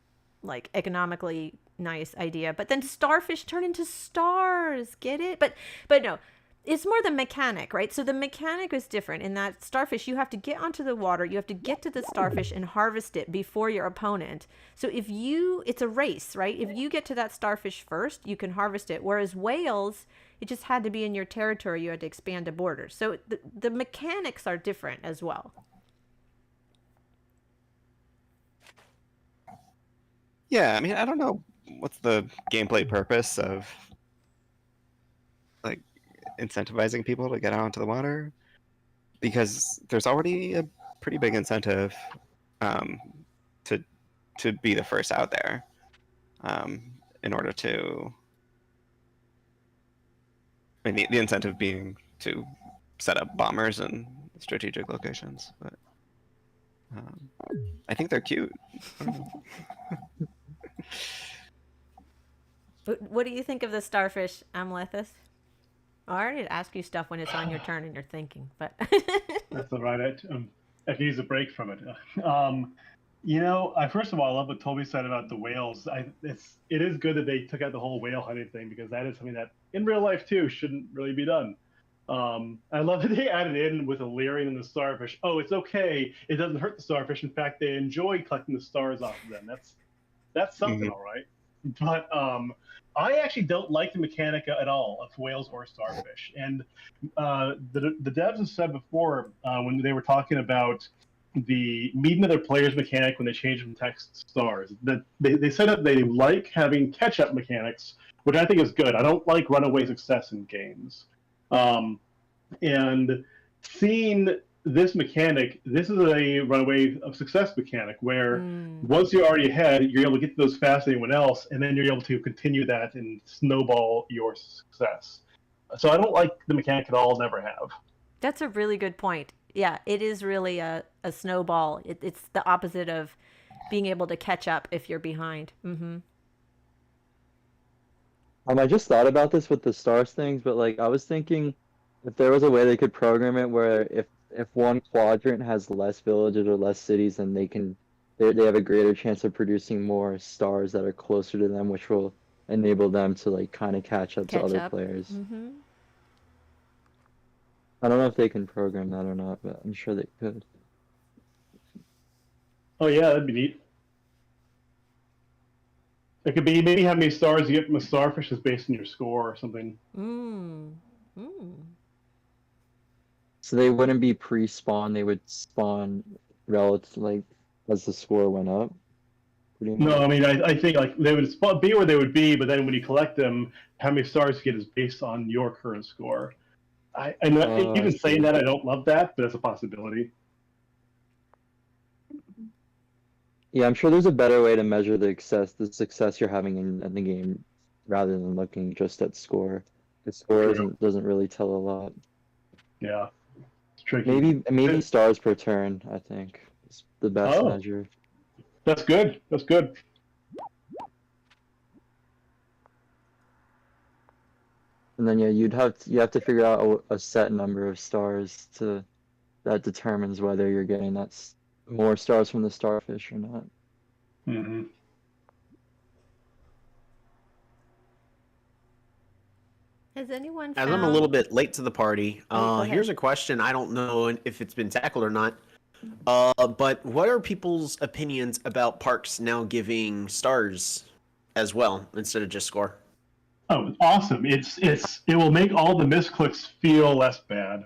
like economically nice idea. But then starfish turn into stars. Get it? But no. It's more the mechanic, right? So the mechanic is different in that starfish, you have to get onto the water, you have to get to the starfish and harvest it before your opponent. So it's a race, right? If you get to that starfish first, you can harvest it. Whereas whales, it just had to be in your territory. You had to expand the borders. So the mechanics are different as well. Yeah, I mean, I don't know what's the gameplay purpose of like incentivizing people to get out into the water, because there's already a pretty big incentive to be the first out there in order to. I mean, the incentive being to set up bombers in strategic locations, but I think they're cute. What do you think of the starfish, Amelthus? I already ask you stuff when it's on your turn and you're thinking, but That's all right. I can use a break from it. First of all, I love what Toby said about the whales. It is good that they took out the whole whale hunting thing, because that is something that in real life too shouldn't really be done. I love that they added in with Illyrian and the starfish. Oh, it's okay. It doesn't hurt the starfish. In fact, they enjoy collecting the stars off of them. That's something, all right. But I actually don't like the mechanic at all of whales or starfish. And the devs have said before, when they were talking about the meeting other players mechanic when they changed from text stars, that they said that they like having catch-up mechanics, which I think is good. I don't like runaway success in games. And seeing this mechanic, this is a runaway of success mechanic where once you're already ahead, you're able to get to those faster than anyone else, and then you're able to continue that and snowball your success. So I don't like the mechanic at all. Never have. That's a really good point. Yeah, it is really a snowball. It's the opposite of being able to catch up if you're behind. I just thought about this with the stars things, but like I was thinking if there was a way they could program it where if one quadrant has less villages or less cities, then they have a greater chance of producing more stars that are closer to them, which will enable them to like kind of catch up to other players. I don't know if they can program that or not, but I'm sure they could. Oh yeah, that'd be neat. It could be maybe how many stars you get from a starfish is based on your score or something. So they wouldn't be pre-spawn; they would spawn relative like as the score went up. No, I mean I think like they would be where they would be, but then when you collect them, how many stars you get is based on your current score. Even saying that, I don't love that, but it's a possibility. Yeah, I'm sure there's a better way to measure the success you're having in the game, rather than looking just at score. The score doesn't really tell a lot. Yeah, it's tricky. Maybe stars per turn, I think, is the best measure. That's good. That's good. And then yeah, you have to figure out a set number of stars that determines whether you're getting more stars from the starfish or not. Has anyone As I'm a little bit late to the party, here's a question. I don't know if it's been tackled or not. But what are people's opinions about parks now giving stars as well instead of just score? Oh, awesome! It will make all the misclicks feel less bad.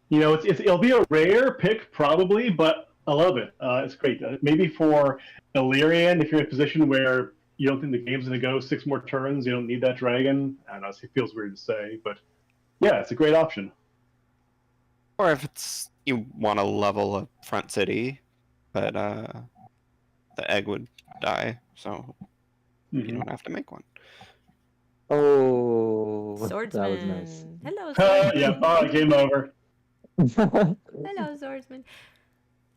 You know, it'll be a rare pick probably, but I love it. It's great. Maybe for Illyrian, if you're in a position where you don't think the game's going to go 6 more turns, you don't need that dragon. I don't know. It feels weird to say, but yeah, it's a great option. Or if you want to level a front city, but the egg would die, so you don't have to make one. Oh, Swordsman. That was nice. Hello, Swordsman. Yeah, game over. Hello, Swordsman.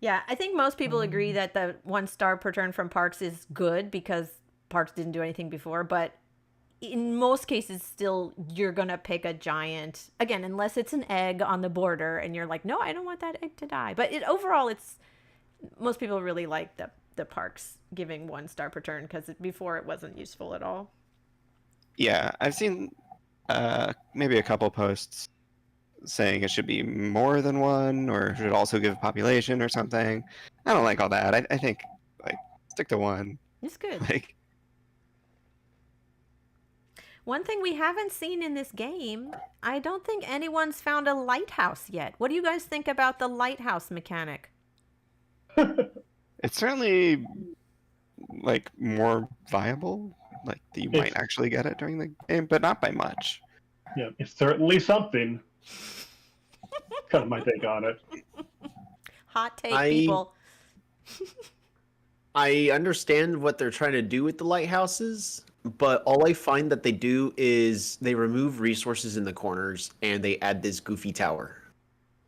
Yeah, I think most people agree that the 1 star per turn from parks is good because parks didn't do anything before, but in most cases still you're gonna pick a giant again unless it's an egg on the border and you're like, no, I don't want that egg to die. But overall most people really like the parks giving 1 star per turn because before it wasn't useful at all. Yeah, I've seen maybe a couple posts saying it should be more than 1 or should also give population or something. I don't like all that. I think like stick to 1. It's good. Like, one thing we haven't seen in this game, I don't think anyone's found a lighthouse yet. What do you guys think about the lighthouse mechanic? it's certainly like more viable. Like you might actually get it during the game, but not by much. Yeah, it's certainly something. Kind of my take on it. Hot take, people. I understand what they're trying to do with the lighthouses, but all I find that they do is they remove resources in the corners and they add this goofy tower.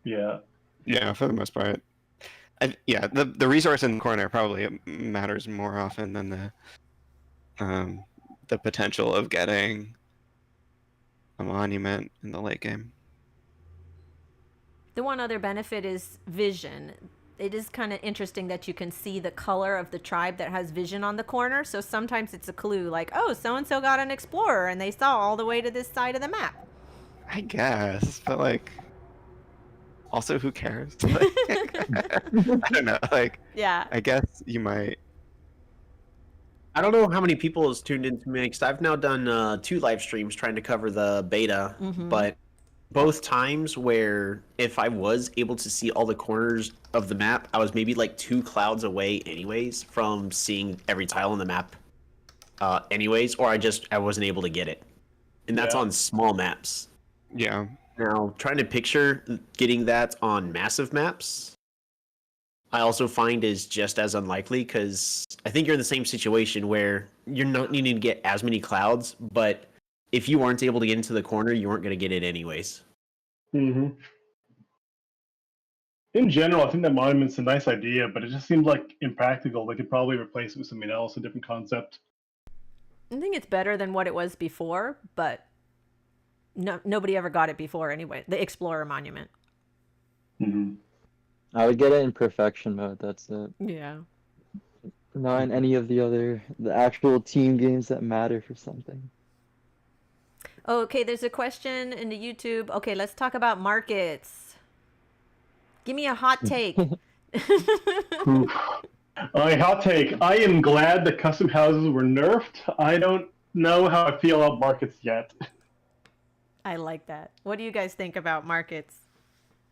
Yeah. Yeah, for the most part. The resource in the corner probably matters more often than the potential of getting a monument in the late game. The one other benefit is vision. It is kind of interesting that you can see the color of the tribe that has vision on the corner. So sometimes it's a clue like, oh, so-and-so got an explorer and they saw all the way to this side of the map. I guess, but like, also who cares? Like, I don't know. Like, yeah, I guess you might. I don't know how many people has tuned into me because I've now done 2 live streams trying to cover the beta, but both times where if I was able to see all the corners of the map, I was maybe like 2 clouds away anyways from seeing every tile on the map anyways, or I wasn't able to get it. And that's on small maps. Yeah. Now, trying to picture getting that on massive maps I also find is just as unlikely because I think you're in the same situation where you're not needing to get as many clouds, but if you aren't able to get into the corner, you weren't going to get it anyways. hmm In general, I think that monument's a nice idea, but it just seems like impractical. They could probably replace it with something else, a different concept. I think it's better than what it was before, but nobody ever got it before anyway. The Explorer Monument. hmm I would get it in perfection mode. That's it. Yeah. Not in any of the actual team games that matter for something. Okay, there's a question in the YouTube. Okay, let's talk about markets. Give me a hot take. Oof. My hot take. I am glad the custom houses were nerfed. I don't know how I feel about markets yet. I like that. What do you guys think about markets?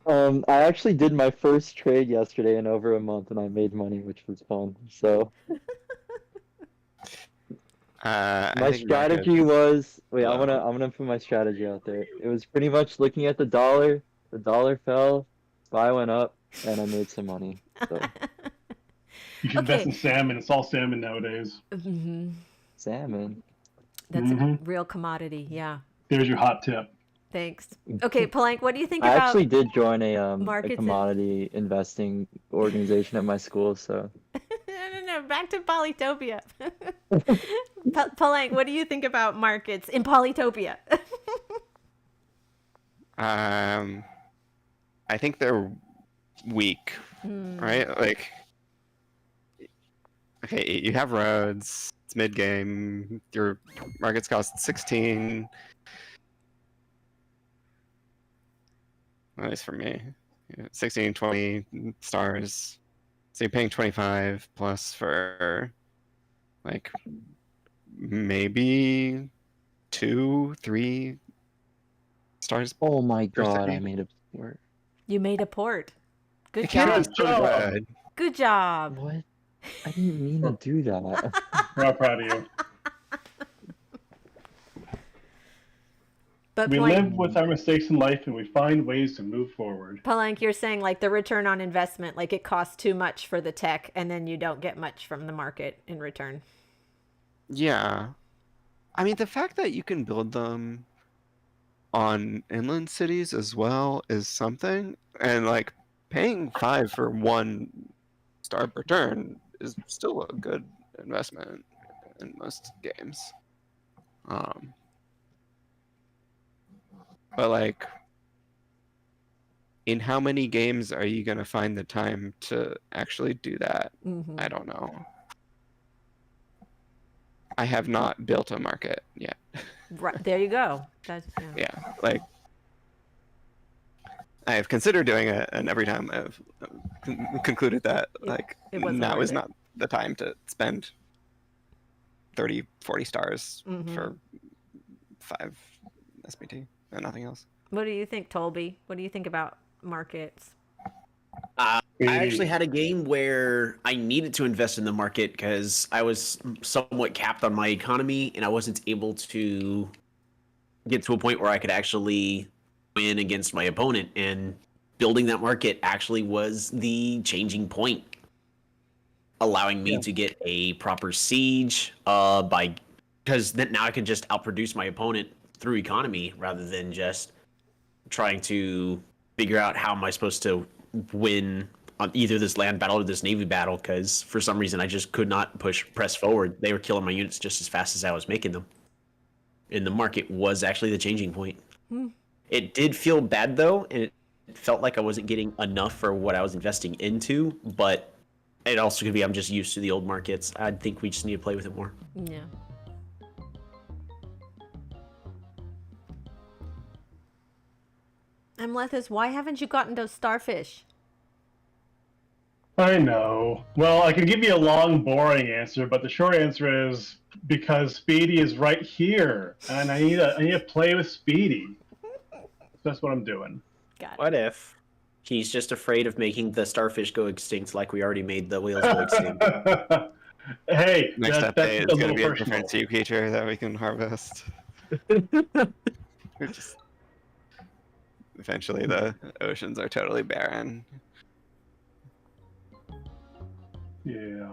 I actually did my first trade yesterday in over a month, and I made money, which was fun. So I my think strategy was wait. Wow. I'm gonna put my strategy out there. It was pretty much looking at the dollar. The dollar fell, SPY went up, and I made some money. So You should invest in salmon. It's all salmon nowadays. Mhm. salmon. That's a Mhm. real commodity. Yeah. There's your hot tip. Thanks. Okay, Palanq, what do you think I about actually did join a markets and- commodity investing organization at my school. So No. Back to Polytopia. Palanq, what do you think about markets in Polytopia? I think they're weak, right? Like, okay, you have roads. It's mid game. Your markets cost 16. At least for me, 16, 20 stars. So you're paying 25 plus for like maybe 2, 3 stars. oh my god, city? I made a port. You made a port. Good It can't job. be so good. Good job. What? I didn't mean to do that. We're proud of you. But We Palanq, live with our mistakes in life and we find ways to move forward. Palanq, you're saying like the return on investment, like it costs too much for the tech and then you don't get much from the market in return. Yeah. I mean, the fact that you can build them on inland cities as well is something. And like paying 5 for 1 star per turn is still a good investment in most games. But like, in how many games are you gonna find the time to actually do that? Mm-hmm. I don't know. I have not built a market yet. Right, there you go. That's, Yeah, like I have considered doing it, and every time I've concluded that like it wasn't now worth is it. not the time to spend 30, 40 stars Mhm. for 5 SBT and nothing else. What do you think, Tolby? What do you think about markets? I actually had a game where I needed to invest in the market because I was somewhat capped on my economy and I wasn't able to get to a point where I could actually win against my opponent. And building that market actually was the changing point, allowing me to get a proper siege because then now I can just outproduce my opponent through economy rather than just trying to figure out how am I supposed to win on either this land battle or this navy battle, because for some reason I just could not press forward. They were killing my units just as fast as I was making them. And the market was actually the changing point. It did feel bad though, and it felt like I wasn't getting enough for what I was investing into, but it also could be I'm just used to the old markets. I think we just need to play with it more. Yeah. Amelthus, why haven't you gotten those starfish? I know. Well, I can give you a long, boring answer, but the short answer is because Speedy is right here, and I need to play with Speedy. That's what I'm doing. Got it. What if he's just afraid of making the starfish go extinct like we already made the whales go extinct? Hey, Next that's update is a going to little be a personal. different sea creature that we can harvest. We're just... Eventually, the oceans are totally barren. Yeah.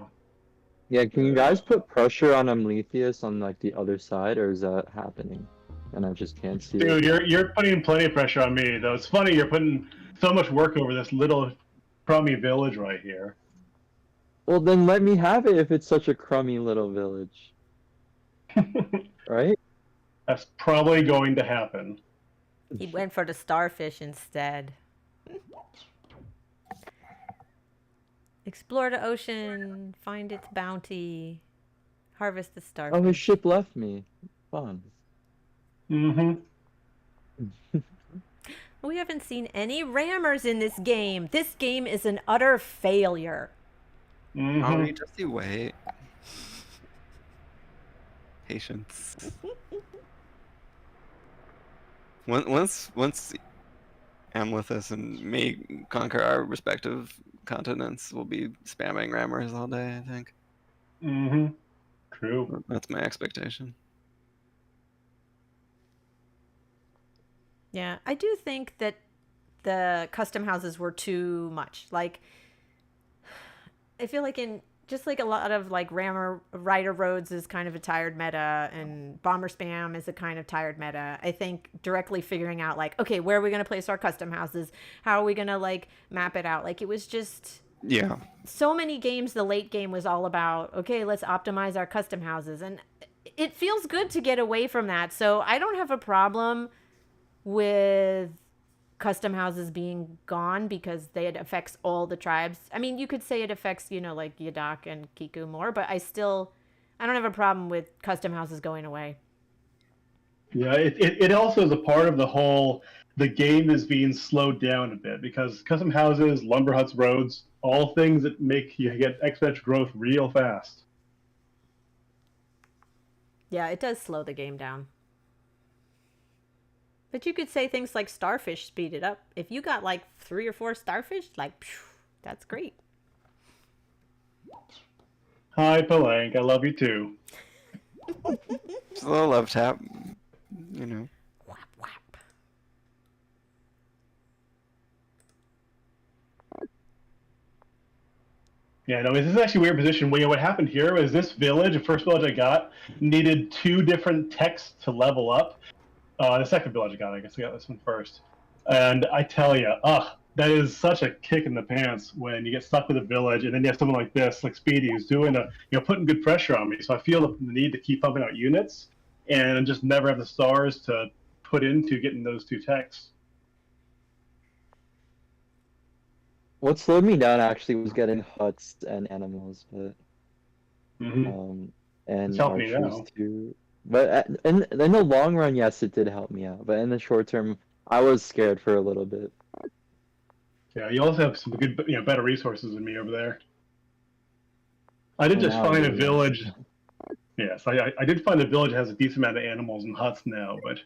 Yeah, can you guys put pressure on Amelthus on like the other side, or is that happening? And I just can't see it. Dude, you're putting plenty of pressure on me, though. It's funny you're putting so much work over this little crummy village right here. Well, then let me have it if it's such a crummy little village, right? That's probably going to happen. He went for the starfish instead. Explore the ocean, find its bounty, harvest the starfish. Oh, his ship left me. Fun. Mm-hmm. We haven't seen any rammers in this game. This game is an utter failure. Oh, just you wait. Patience. Once Amelthus and me conquer our respective continents, we'll be spamming rammers all day, I think. Mm-hmm. True. That's my expectation. Yeah, I do think that the custom houses were too much. Like, I feel like in just like a lot of like rammer rider roads is kind of a tired meta, and bomber spam is a kind of tired meta. I think directly figuring out like, okay, where are we going to place our custom houses? How are we going to like map it out? Like, it was just Yeah. so many games. The late game was all about, okay, let's optimize our custom houses, and it feels good to get away from that. So I don't have a problem with custom houses being gone because it affects all the tribes. I mean, you could say it affects, you know, like Yadak and Kiku more, but I don't have a problem with custom houses going away. Yeah, it also is a part of the game is being slowed down a bit because custom houses, lumber huts, roads, all things that make you get exponential growth real fast. Yeah, it does slow the game down. But you could say things like starfish speed it up. If you got like 3 or 4 starfish, like, phew, that's great. Hi, Palanq. I love you too. Just a little love tap, you know. Whap, whap. Yeah, no, this is actually a weird position. Well, you know, what happened here was this village, the first village I got, needed 2 different techs to level up. The second village I got this one first. And I tell you, that is such a kick in the pants when you get stuck with a village and then you have someone like this, like Speedy, who's doing putting good pressure on me. So I feel the need to keep pumping out units and just never have the stars to put into getting those 2 techs. What slowed me down actually was getting huts and animals, but Mm-hmm. and It's helping you archers now. too. But in the long run, yes, it did help me out. But in the short term, I was scared for a little bit. Yeah, you also have some good, better resources than me over there. I did Well, just now I find a do, village. yes. Yes, I did find a village that has a decent amount of animals and huts now, but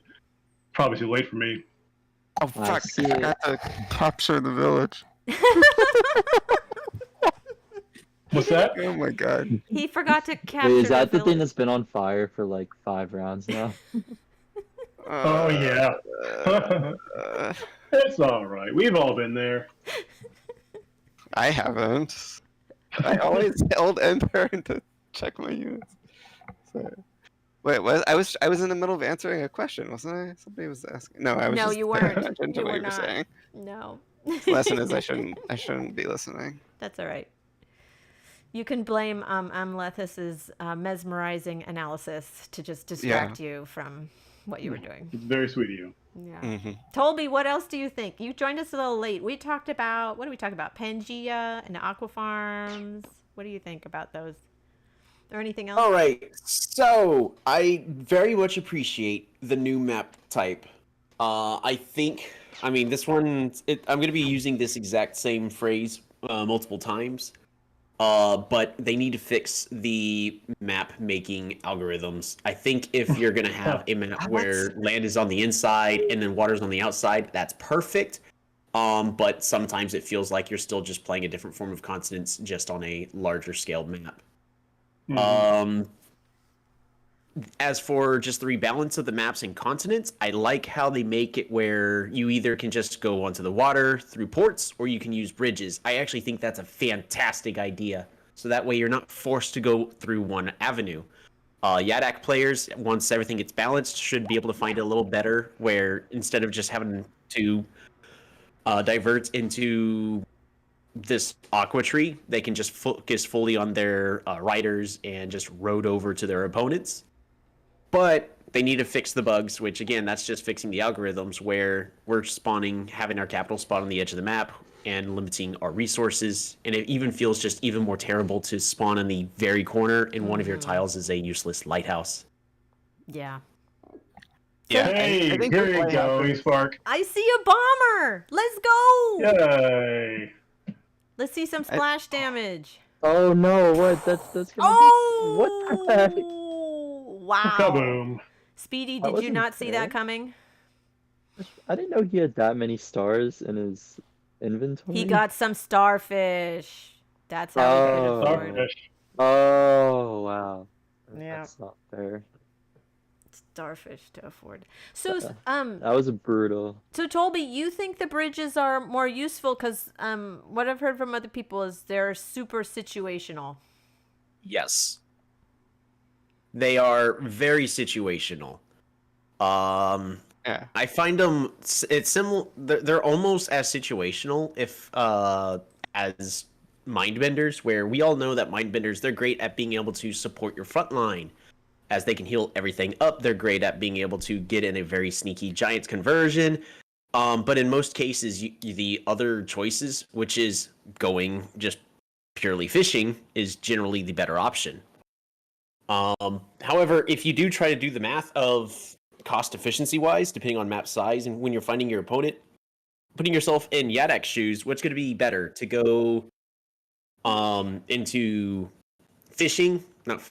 probably too late for me. Oh I fuck! see I it. forgot to capture the village. What's that? Oh my god! He forgot to capture Wait, is that the village. thing that's been on fire for like 5 rounds now? Oh yeah. Uh, It's all right. We've all been there. I haven't. I always held enter to check my units. So, wait, I was in the middle of answering a question, wasn't I? Somebody was asking. No, I was. No, just you weren't. paying attention to You what were you were not. saying. No. The lesson is I shouldn't be listening. That's all right. You can blame Amelthus's mesmerizing analysis to just distract you from what you were doing. It's very sweet of you. Yeah. Mm-hmm. Tolby, what else do you think? You joined us a little late. We talked about, what did we talk about? Pangea and Aqua Farms. What do you think about those? Or anything else? All right, so I very much appreciate the new map type. I mean, this one, I'm going to be using this exact same phrase multiple times. But they need to fix the map making algorithms. I think if you're gonna have a map where land is on the inside and then water's on the outside, that's perfect. But sometimes it feels like you're still just playing a different form of continents just on a larger scaled map. As for just the rebalance of the maps and continents, I like how they make it where you either can just go onto the water through ports or you can use bridges. I actually think that's a fantastic idea. So that way you're not forced to go through one avenue. Yadak players, once everything gets balanced, should be able to find it a little better, where instead of just having to divert into this aqua tree, they can just focus fully on their riders and just road over to their opponents. But they need to fix the bugs, which again, that's just fixing the algorithms where we're having our capital spawn on the edge of the map and limiting our resources. And it even feels just even more terrible to spawn in the very corner and one of your tiles is a useless lighthouse. Yeah. Yeah, Hey, I think here we're you playing go, out Spark. I see a bomber. Let's go. Yay. Let's see some splash damage. Oh no! What? That's gonna Oh! What the heck? Wow. Kaboom. Speedy, That did you wasn't not see that fair. coming? I didn't know he had that many stars in his inventory. He got some starfish. That's how he could Oh. afford. Starfish. Oh wow. Yeah. That's not fair. Starfish to afford. So, That was brutal. So Tolby, you think the bridges are more useful because what I've heard from other people is they're super situational. Yes. They are very situational. Yeah. I find them it's similar. They're almost as situational if as mindbenders, where we all know that mindbenders, they're great at being able to support your front line, as they can heal everything up. They're great at being able to get in a very sneaky giants conversion. But in most cases, the other choices, which is going just purely fishing, is generally the better option. However, if you do try to do the math of cost efficiency wise, depending on map size, and when you're finding your opponent, putting yourself in Yadak's shoes, what's going to be better to go into fishing? Not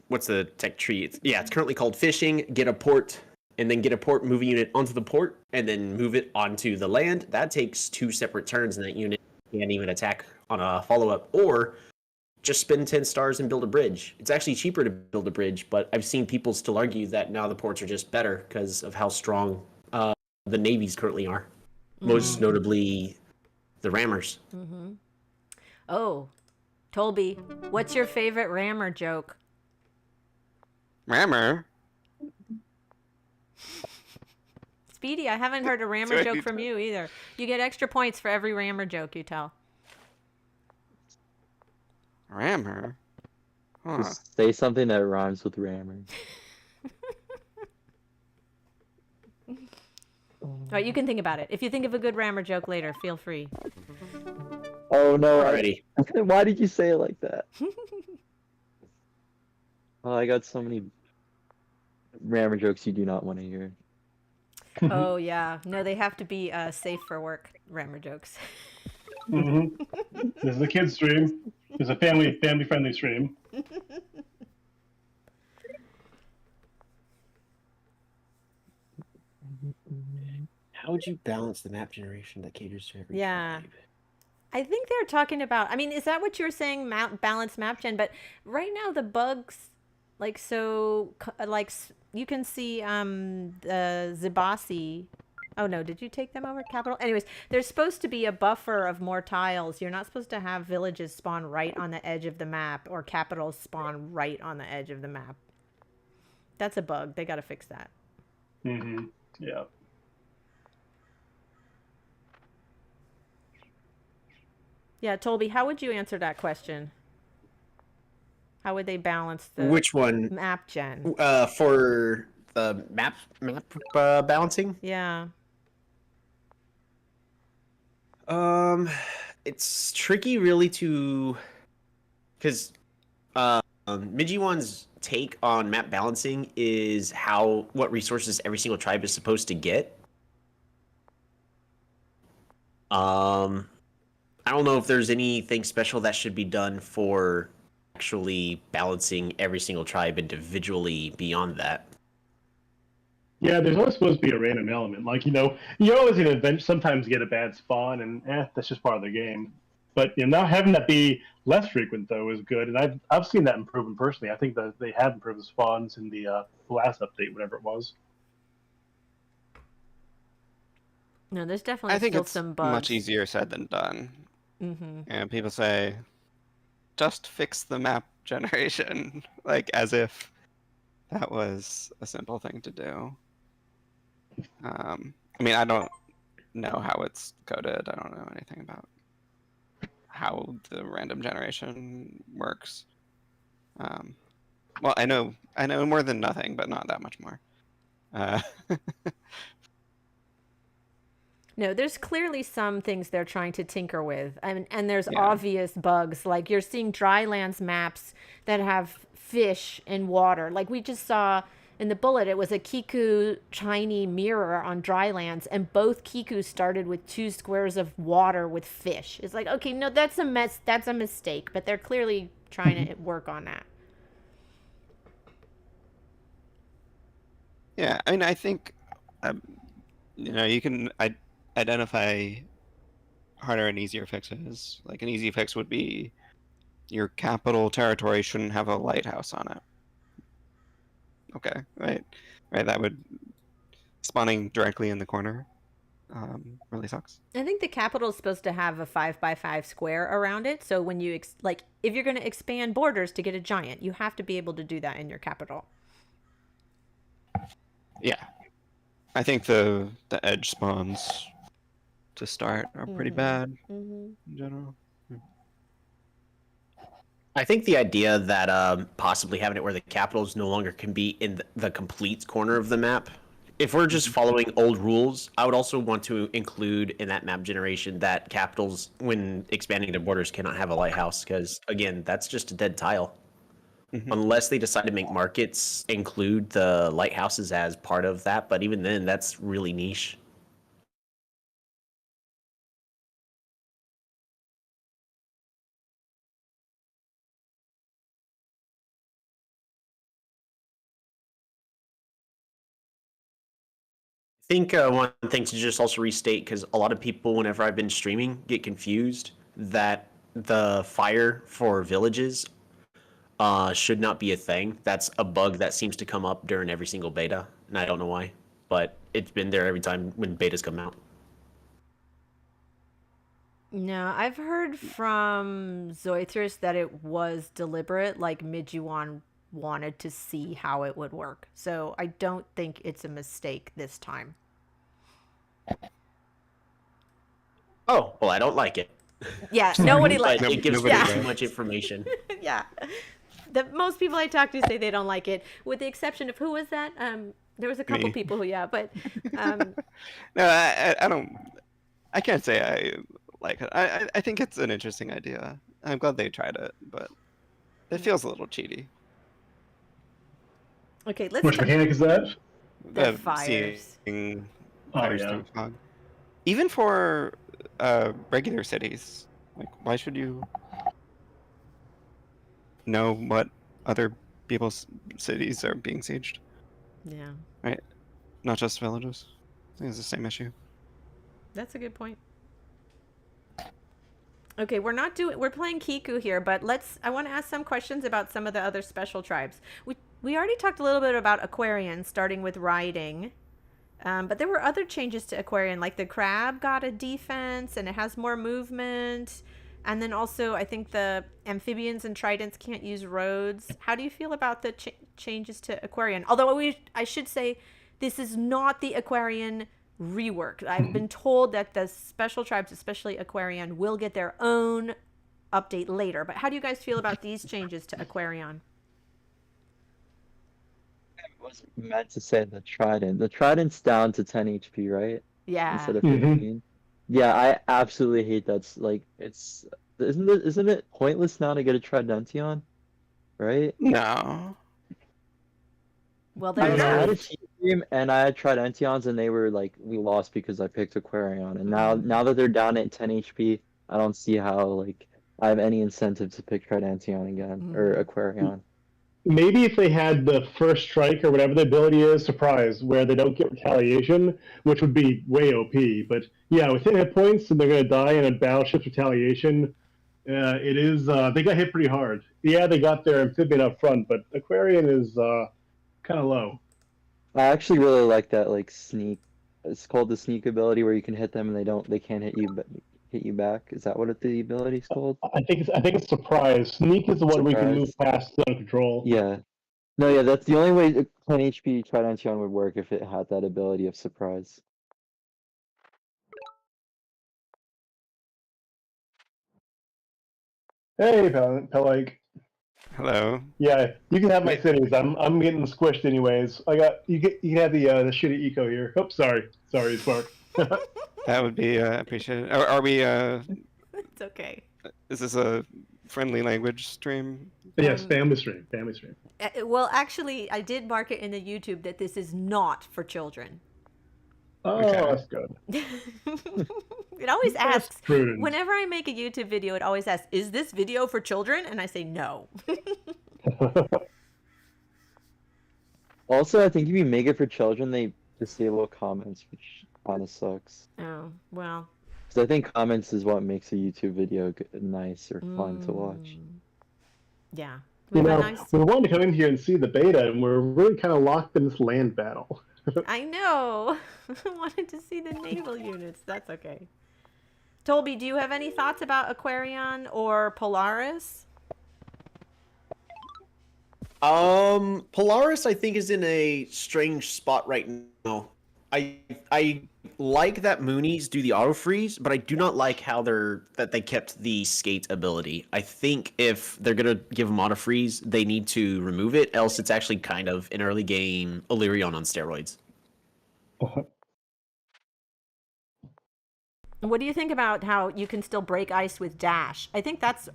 what's the tech tree? It's currently called fishing. Get a port, and then get a port moving unit onto the port, and then move it onto the land. That takes 2 separate turns, and that unit can't even attack on a follow up. Or just spend 10 stars and build a bridge. It's actually cheaper to build a bridge, but I've seen people still argue that now the ports are just better because of how strong the navies currently are. Most notably, the rammers. Mm-hmm. Oh, Tolby, what's your favorite rammer joke? Rammer. Speedy, I haven't heard a rammer joke from you either. You get extra points for every rammer joke you tell. Rammer. Huh. Just say something that rhymes with rammer. All right, you can think about it. If you think of a good rammer joke later, feel free. Oh no! Alrighty. Why did you say it like that? Oh, I got so many rammer jokes you do not want to hear. Oh yeah, no, they have to be safe for work rammer jokes. This is a kid's stream. It's a family friendly stream. How would you balance the map generation that caters to every Yeah. tribe? I think they're talking about. I mean, is that what you're saying? Balance map gen, but right now the bugs, like you can see the Zibasi. Oh no, did you take them over capital? Anyways, there's supposed to be a buffer of more tiles. You're not supposed to have villages spawn right on the edge of the map or capitals spawn right on the edge of the map. That's a bug. They got to fix that. Yeah. Yeah, Tolby, how would you answer that question? How would they balance the Which one? map gen? For the map balancing? Yeah. It's tricky really to, because Mijiwan's take on map balancing is what resources every single tribe is supposed to get. I don't know if there's anything special that should be done for actually balancing every single tribe individually beyond that. Yeah, there's always supposed to be a random element. Like, you're always going to sometimes get a bad spawn, and that's just part of the game. But now having that be less frequent, though, is good. And I've seen that improvement personally. I think that they have improved the spawns in the last update, whatever it was. No, there's definitely I think still it's some bugs. much easier said than done. And people say just fix the map generation, like as if that was a simple thing to do. I mean, I don't know how it's coded. I don't know anything about how the random generation works. Well, I know more than nothing, but not that much more. No, there's clearly some things they're trying to tinker with. And there's Yeah. obvious bugs. Like you're seeing drylands maps that have fish in water. Like we just saw in the bullet, it was a Kiku shiny mirror on drylands, and both Kiku started with 2 squares of water with fish. It's like, okay, no, that's a mess. That's a mistake. But they're clearly trying to work on that. Yeah, I mean, I think, you can identify harder and easier fixes. Like an easy fix would be your capital territory shouldn't have a lighthouse on it. Okay, right. That would spawning directly in the corner really sucks. I think the capital is supposed to have a 5x5 square around it. So when you like, if you're going to expand borders to get a giant, you have to be able to do that in your capital. Yeah, I think the edge spawns to start are pretty bad in general. I think the idea that possibly having it where the capitals no longer can be in the complete corner of the map. If we're just following old rules, I would also want to include in that map generation that capitals, when expanding their borders, cannot have a lighthouse, because again, that's just a dead tile. Unless they decide to make markets include the lighthouses as part of that, but even then, that's really niche. I think one thing to just also restate, because a lot of people, whenever I've been streaming, get confused that the fire for villages should not be a thing. That's a bug that seems to come up during every single beta, and I don't know why, but it's been there every time when betas come out. No, I've heard from Zoithris that it was deliberate, like Midjuan wanted to see how it would work. So I don't think it's a mistake this time. Oh, well, I don't like it. Yeah, nobody But likes it gives Nobody way does. too much information. Yeah. Most people I talk to say they don't like it, with the exception of, who was that? There was a couple Me. people who, yeah, but No, I don't. I can't say I like it. I think it's an interesting idea. I'm glad they tried it, but it feels a little cheaty. okay, let's Which mechanic is that? The fires. Seeing Oh, fires yeah. through fog. Even for regular cities, like why should you know what other people's cities are being sieged? Yeah, Right, not just villages. I think it's the same issue. that's a good point. Okay, we're playing Kiku here, but I want to ask some questions about some of the other special tribes. We already talked a little bit about Aquarian, starting with riding. But there were other changes to Aquarian, like the crab got a defense and it has more movement. And then also, I think the amphibians and tridents can't use roads. How do you feel about the changes to Aquarian? Although I should say, this is not the Aquarian rework. I've been told that the special tribes, especially Aquarian, will get their own update later. But how do you guys feel about these changes to Aquarian? I was meant to say the trident. The trident's down to 10 HP, right? Yeah. Instead of Mhm. 15. Yeah, I absolutely hate that. Like, isn't it pointless now to get a Tridention? Right? No. Well, I there's don't I know. had a team game and I had Tridentions and they were like, we lost because I picked Aquarion. And now that they're down at 10 HP, I don't see how like I have any incentive to pick Tridention again or Aquarion. Maybe if they had the first strike or whatever the ability is, surprise, where they don't get retaliation, which would be way OP. But yeah, within hit points, and they're going to die in a battleship retaliation. It is. They got hit pretty hard. Yeah, they got their amphibian up front, but Aquarian is kind of low. I actually really like that like sneak. It's called the sneak ability where you can hit them and they can't hit you, but hit you back. Is that what the ability's called? I think it's surprise. Sneak is the one we can move Surprise. past on control. Yeah. No, yeah, that's the only way 10 HP Tridentium would work if it had that ability of surprise. Hey, Palanq. Hello. Yeah, you can have my Wait. cities. I'm getting squished anyways. You can have the shitty eco here. Oops, sorry, Spark. That would be appreciated. Are we? It's okay. Is this a friendly language stream? Yes, family stream. Well, actually, I did mark it in the YouTube that this is not for children. Oh, Okay. that's good. It always That's asks, prudent. whenever I make a YouTube video, it always asks, is this video for children? And I say no. Also, I think if you make it for children, they disable comments, which kind of sucks. Oh, well. Because I think comments is what makes a YouTube video nice or fun to watch. Yeah. We You have a know, nice... we wanted to come in here and see the beta, and we're really kind of locked in this land battle. I know. I wanted to see the naval units. That's okay. Tolby, do you have any thoughts about Aquarion or Polaris? Polaris, I think, is in a strange spot right now. I like that Moonies do the auto freeze, but I do not like how they kept the skate ability. I think if they're gonna give them auto freeze, they need to remove it, else it's actually kind of an early game Illyrion on steroids. What do you think about how you can still break ice with dash? I think that's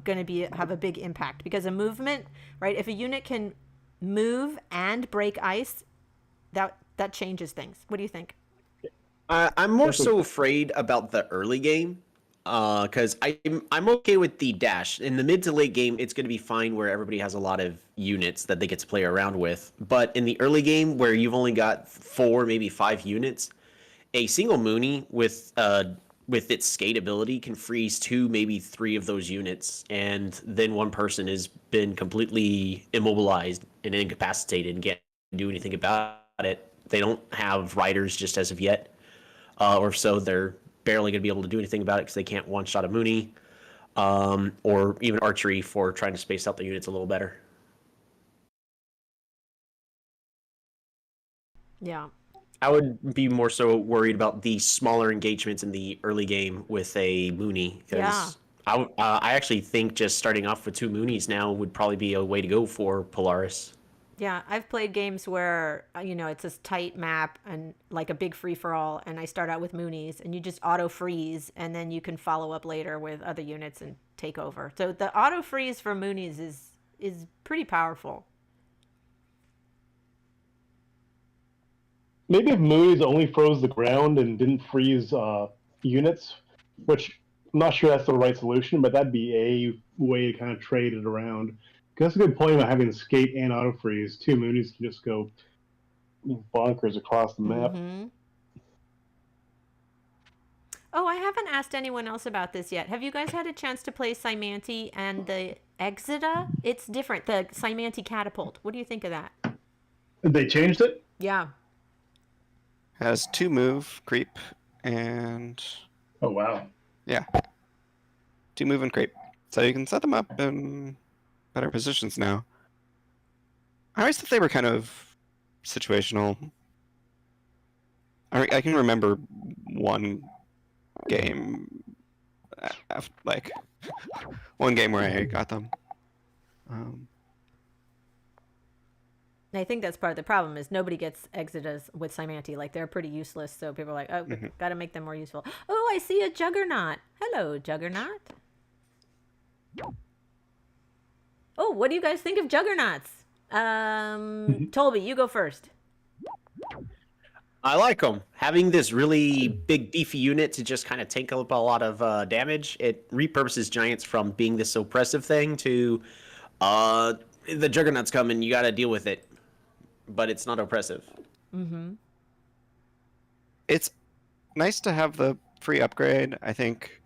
going to have a big impact because a movement, right? If a unit can move and break ice, that changes things. What do you think? I'm more so afraid about the early game, because I'm okay with the dash. In the mid to late game, it's going to be fine where everybody has a lot of units that they get to play around with. But in the early game, where you've only got 4, maybe 5 units, a single Mooney with its skate ability can freeze 2, maybe 3 of those units, and then one person has been completely immobilized and incapacitated and can't do anything about it. They don't have riders just as of yet, or so they're barely going to be able to do anything about it because they can't one-shot a Mooney, or even archery for trying to space out the units a little better. Yeah. I would be more so worried about the smaller engagements in the early game with a Mooney, because I actually think just starting off with 2 Moonies now would probably be a way to go for Polaris. Yeah, I've played games where, it's this tight map and like a big free-for-all, and I start out with Moonies, and you just auto-freeze, and then you can follow up later with other units and take over. So the auto-freeze for Moonies is pretty powerful. Maybe if Moonies only froze the ground and didn't freeze units, which I'm not sure that's the right solution, but that'd be a way to kind of trade it around. Because that's a good point about having skate and auto freeze. 2 Moonies can just go bonkers across the map. Mm-hmm. Oh, I haven't asked anyone else about this yet. Have you guys had a chance to play Cymanti and the Exida? It's different, the Cymanti Catapult. What do you think of that? They changed it? Yeah. Has 2 move, creep, and Oh, wow. yeah, 2 move and creep. So you can set them up in better positions now. I always thought they were kind of situational. I can remember one game, like one game where I got them. I think that's part of the problem is nobody gets Exidas with Cymanti. Like, they're pretty useless, so people are like, oh, got to make them more useful. Oh, I see a Juggernaut. Hello, Juggernaut. Oh, what do you guys think of Juggernauts? Tolby, you go first. I like them. Having this really big, beefy unit to just kind of take up a lot of damage, it repurposes giants from being this oppressive thing to the Juggernauts come and you got to deal with it. But it's not oppressive. Mm-hmm. It's nice to have the free upgrade. I think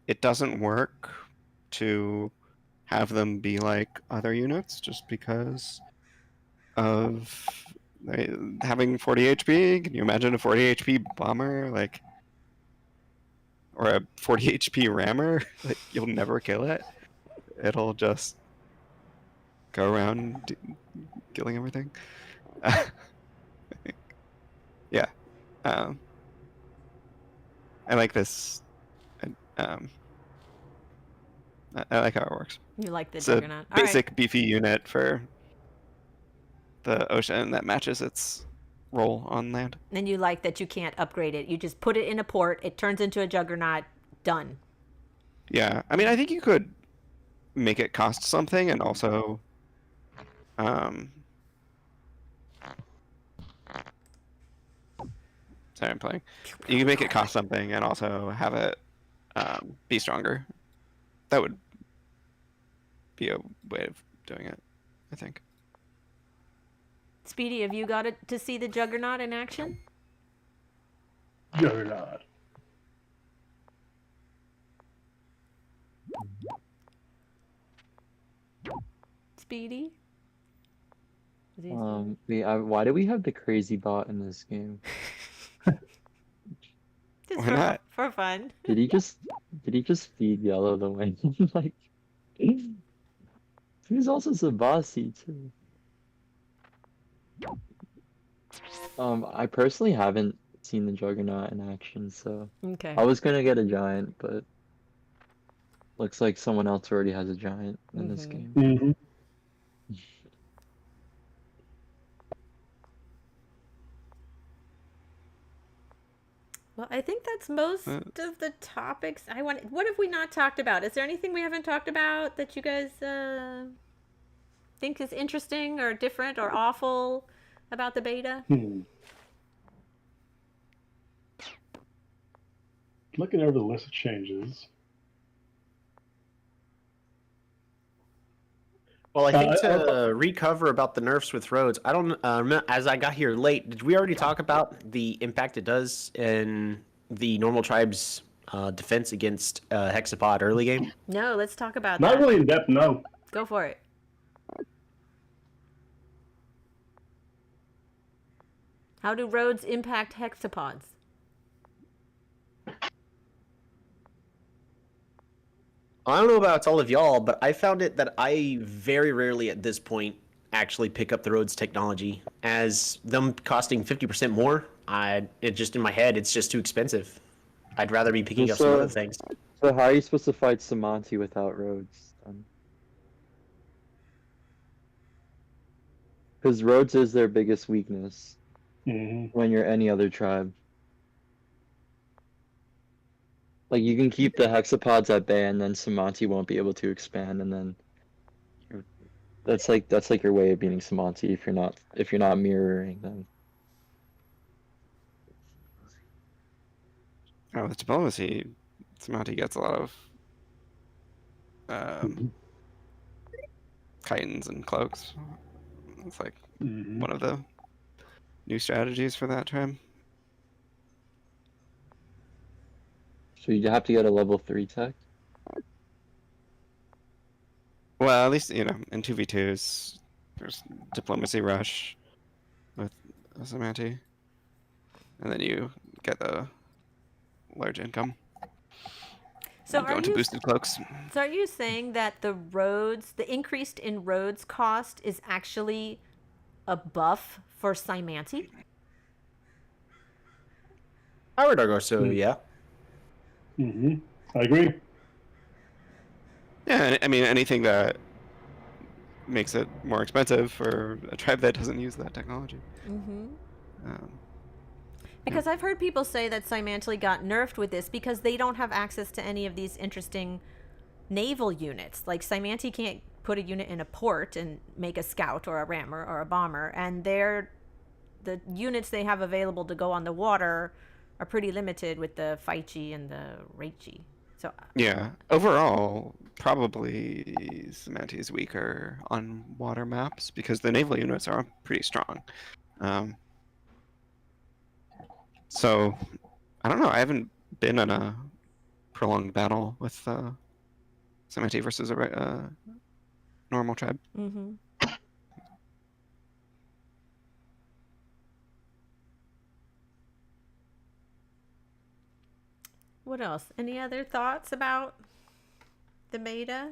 it doesn't work to have them be like other units just because of having 40 HP. Can you imagine a 40 HP bomber? or a 40 HP rammer, like you'll never kill it. It'll just go around killing everything. Yeah. I like this. I like how it works. You like the It's juggernaut. a basic beefy unit for the ocean that matches its role on land. And you like that you can't upgrade it. You just put it in a port, it turns into a juggernaut, done. Yeah, I mean, I think you could make it cost something and also, sorry, I'm playing. You can make it cost something and also have it be stronger. That would be a way of doing it, I think. Speedy, have you got it to see the juggernaut in action? Juggernaut. Speedy? Why do we have the crazy bot in this game? Just Why not? for fun. Did he just feed Yellow the win? Like, he's also Sabasi too. I personally haven't seen the Juggernaut in action, so Okay. I was gonna get a giant, but looks like someone else already has a giant in this game. Mm-hmm. Well, I think that's most of the topics I want. What have we not talked about? Is there anything we haven't talked about that you guys think is interesting or different or awful about the beta? Looking over the list of changes. Well, I think to recover about the nerfs with roads, I don't as I got here late, did we already talk about the impact it does in the normal tribe's defense against Hexapod early game? No, let's talk about Not that. really in depth, no. Go for it. How do roads impact hexapods? I don't know about all of y'all, but I found it that I very rarely at this point actually pick up the roads technology, as them costing 50% more. It just in my head, it's just too expensive. I'd rather be picking up some other things. So how are you supposed to fight Samanti without roads? Because roads is their biggest weakness when you're any other tribe. Like, you can keep the hexapods at bay, and then Samanti won't be able to expand, and then that's like your way of beating Samanti if you're not mirroring them. Oh, with diplomacy, Samanti gets a lot of chitons and cloaks. It's like one of the new strategies for that tribe. So you have to get a level 3 tech? Well, at least, in 2v2s, there's diplomacy rush with Samanti. And then you get the large income. So go into boosted cloaks. So are you saying that the increased in roads cost is actually a buff for Simanti? I would argue so, yeah. I agree. Yeah, I mean, anything that makes it more expensive for a tribe that doesn't use that technology. Because I've heard people say that Simanti got nerfed with this because they don't have access to any of these interesting naval units. Like, Simanti can't put a unit in a port and make a scout or a rammer or a bomber, and the units they have available to go on the water are pretty limited with the Faichi and the Reichi. So yeah, overall, probably Samanti is weaker on water maps because the naval units are pretty strong. So, I don't know. I haven't been in a prolonged battle with Samanti versus a normal tribe. What else? Any other thoughts about the beta?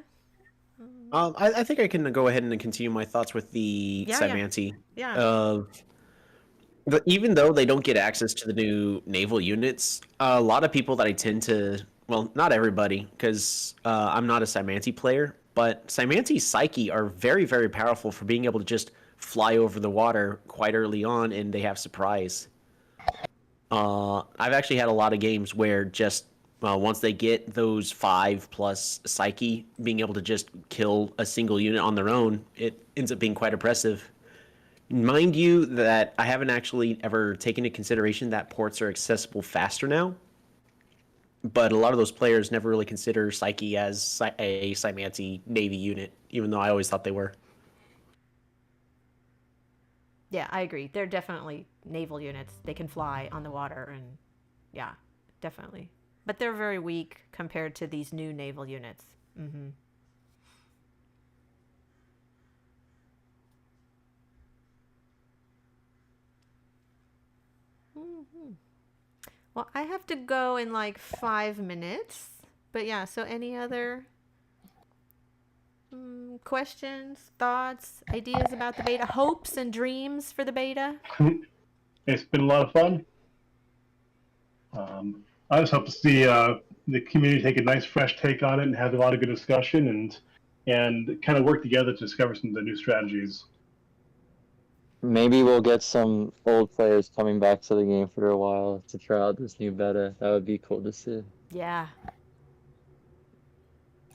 I think I can go ahead and continue my thoughts with the Yeah, Cymanti. Yeah. Even though they don't get access to the new naval units, a lot of people that I tend to, well, not everybody, because I'm not a Cymanti player, but Cymanti's Psyche are very, very powerful for being able to just fly over the water quite early on, and they have surprise. I've actually had a lot of games where just once they get those 5+ Psyche, being able to just kill a single unit on their own, it ends up being quite impressive. Mind you that I haven't actually ever taken into consideration that ports are accessible faster now, but a lot of those players never really consider Psyche as a Cymanti Navy unit, even though I always thought they were. Yeah, I agree. They're definitely naval units. They can fly on the water, and yeah, definitely. But they're very weak compared to these new naval units. Mm-hmm. Mm-hmm. Well, I have to go in like 5 minutes. But yeah, so any other questions, thoughts, ideas about the beta, hopes and dreams for the beta? It's been a lot of fun. I just hope to see the community take a nice, fresh take on it and have a lot of good discussion and kind of work together to discover some of the new strategies. Maybe we'll get some old players coming back to the game for a while to try out this new beta. That would be cool to see. Yeah.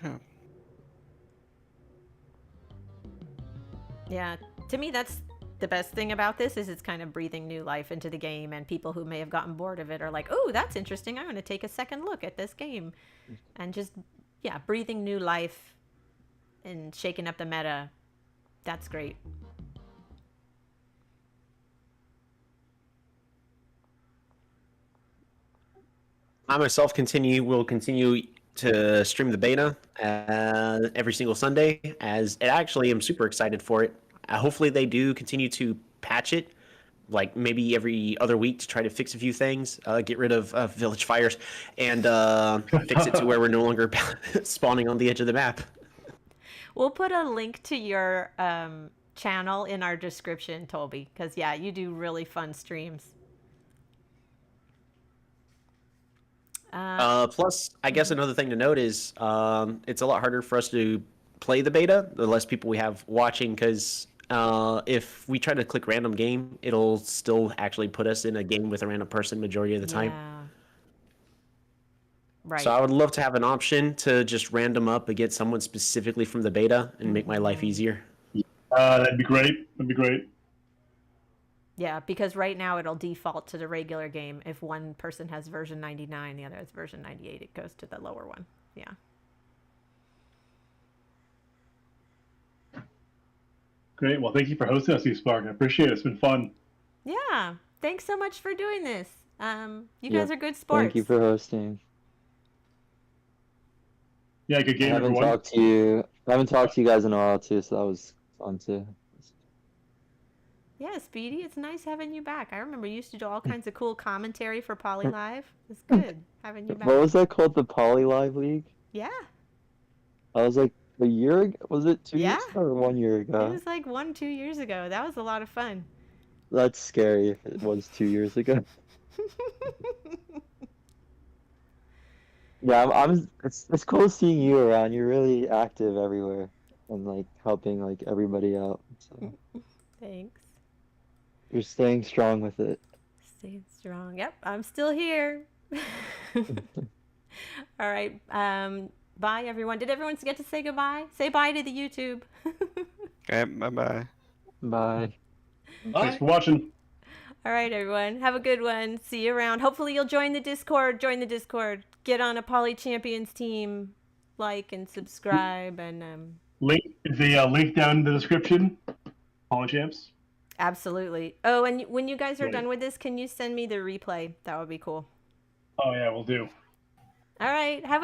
Oh. Yeah, to me that's the best thing about this is it's kind of breathing new life into the game, and people who may have gotten bored of it are like, oh, that's interesting, I'm going to take a second look at this game. And just, yeah, breathing new life and shaking up the meta. That's great. I myself will continue to stream the beta every single Sunday, as it actually am super excited for it. Hopefully they do continue to patch it, like maybe every other week to try to fix a few things, get rid of village fires, and fix it to where we're no longer spawning on the edge of the map. We'll put a link to your channel in our description, Toby, because yeah, you do really fun streams. Plus, I guess another thing to note is it's a lot harder for us to play the beta the less people we have watching, because if we try to click random game, it'll still actually put us in a game with a random person majority of the time. Yeah. Right. So I would love to have an option to just random up against someone specifically from the beta and make my life easier. That'd be great. That'd be great. Yeah, because right now it'll default to the regular game. If one person has version 99, the other has version 98, it goes to the lower one. Yeah. Great. Well, thank you for hosting us, Spark. I appreciate it. It's been fun. Yeah. Thanks so much for doing this. You guys are good sports. Thank you for hosting. Yeah, good game, I haven't everyone. talked to you guys in a while too, so that was fun too. Yeah, Speedy, it's nice having you back. I remember you used to do all kinds of cool commentary for Poly Live. It's good having you back. What was that called? The Poly Live League? Yeah. I was like a year ago. Was it 2 Yeah. years ago or 1 year ago? It was like 2 years ago. That was a lot of fun. That's scary if it was 2 years ago. Yeah, it's cool seeing you around. You're really active everywhere and like helping like everybody out. So Thanks. you're staying strong with it. Staying strong. Yep, I'm still here. All right. Bye, everyone. Did everyone get to say goodbye? Say bye to the YouTube. Okay, bye-bye. Bye. Thanks for watching. All right, everyone. Have a good one. See you around. Hopefully you'll join the Discord. Join the Discord. Get on a Poly Champions team. Like and subscribe and The link down in the description. Poly Champs. absolutely. Oh, and when you guys are Right. done with this, can you send me the replay? That would be cool. Oh yeah, we'll do. All right. Have a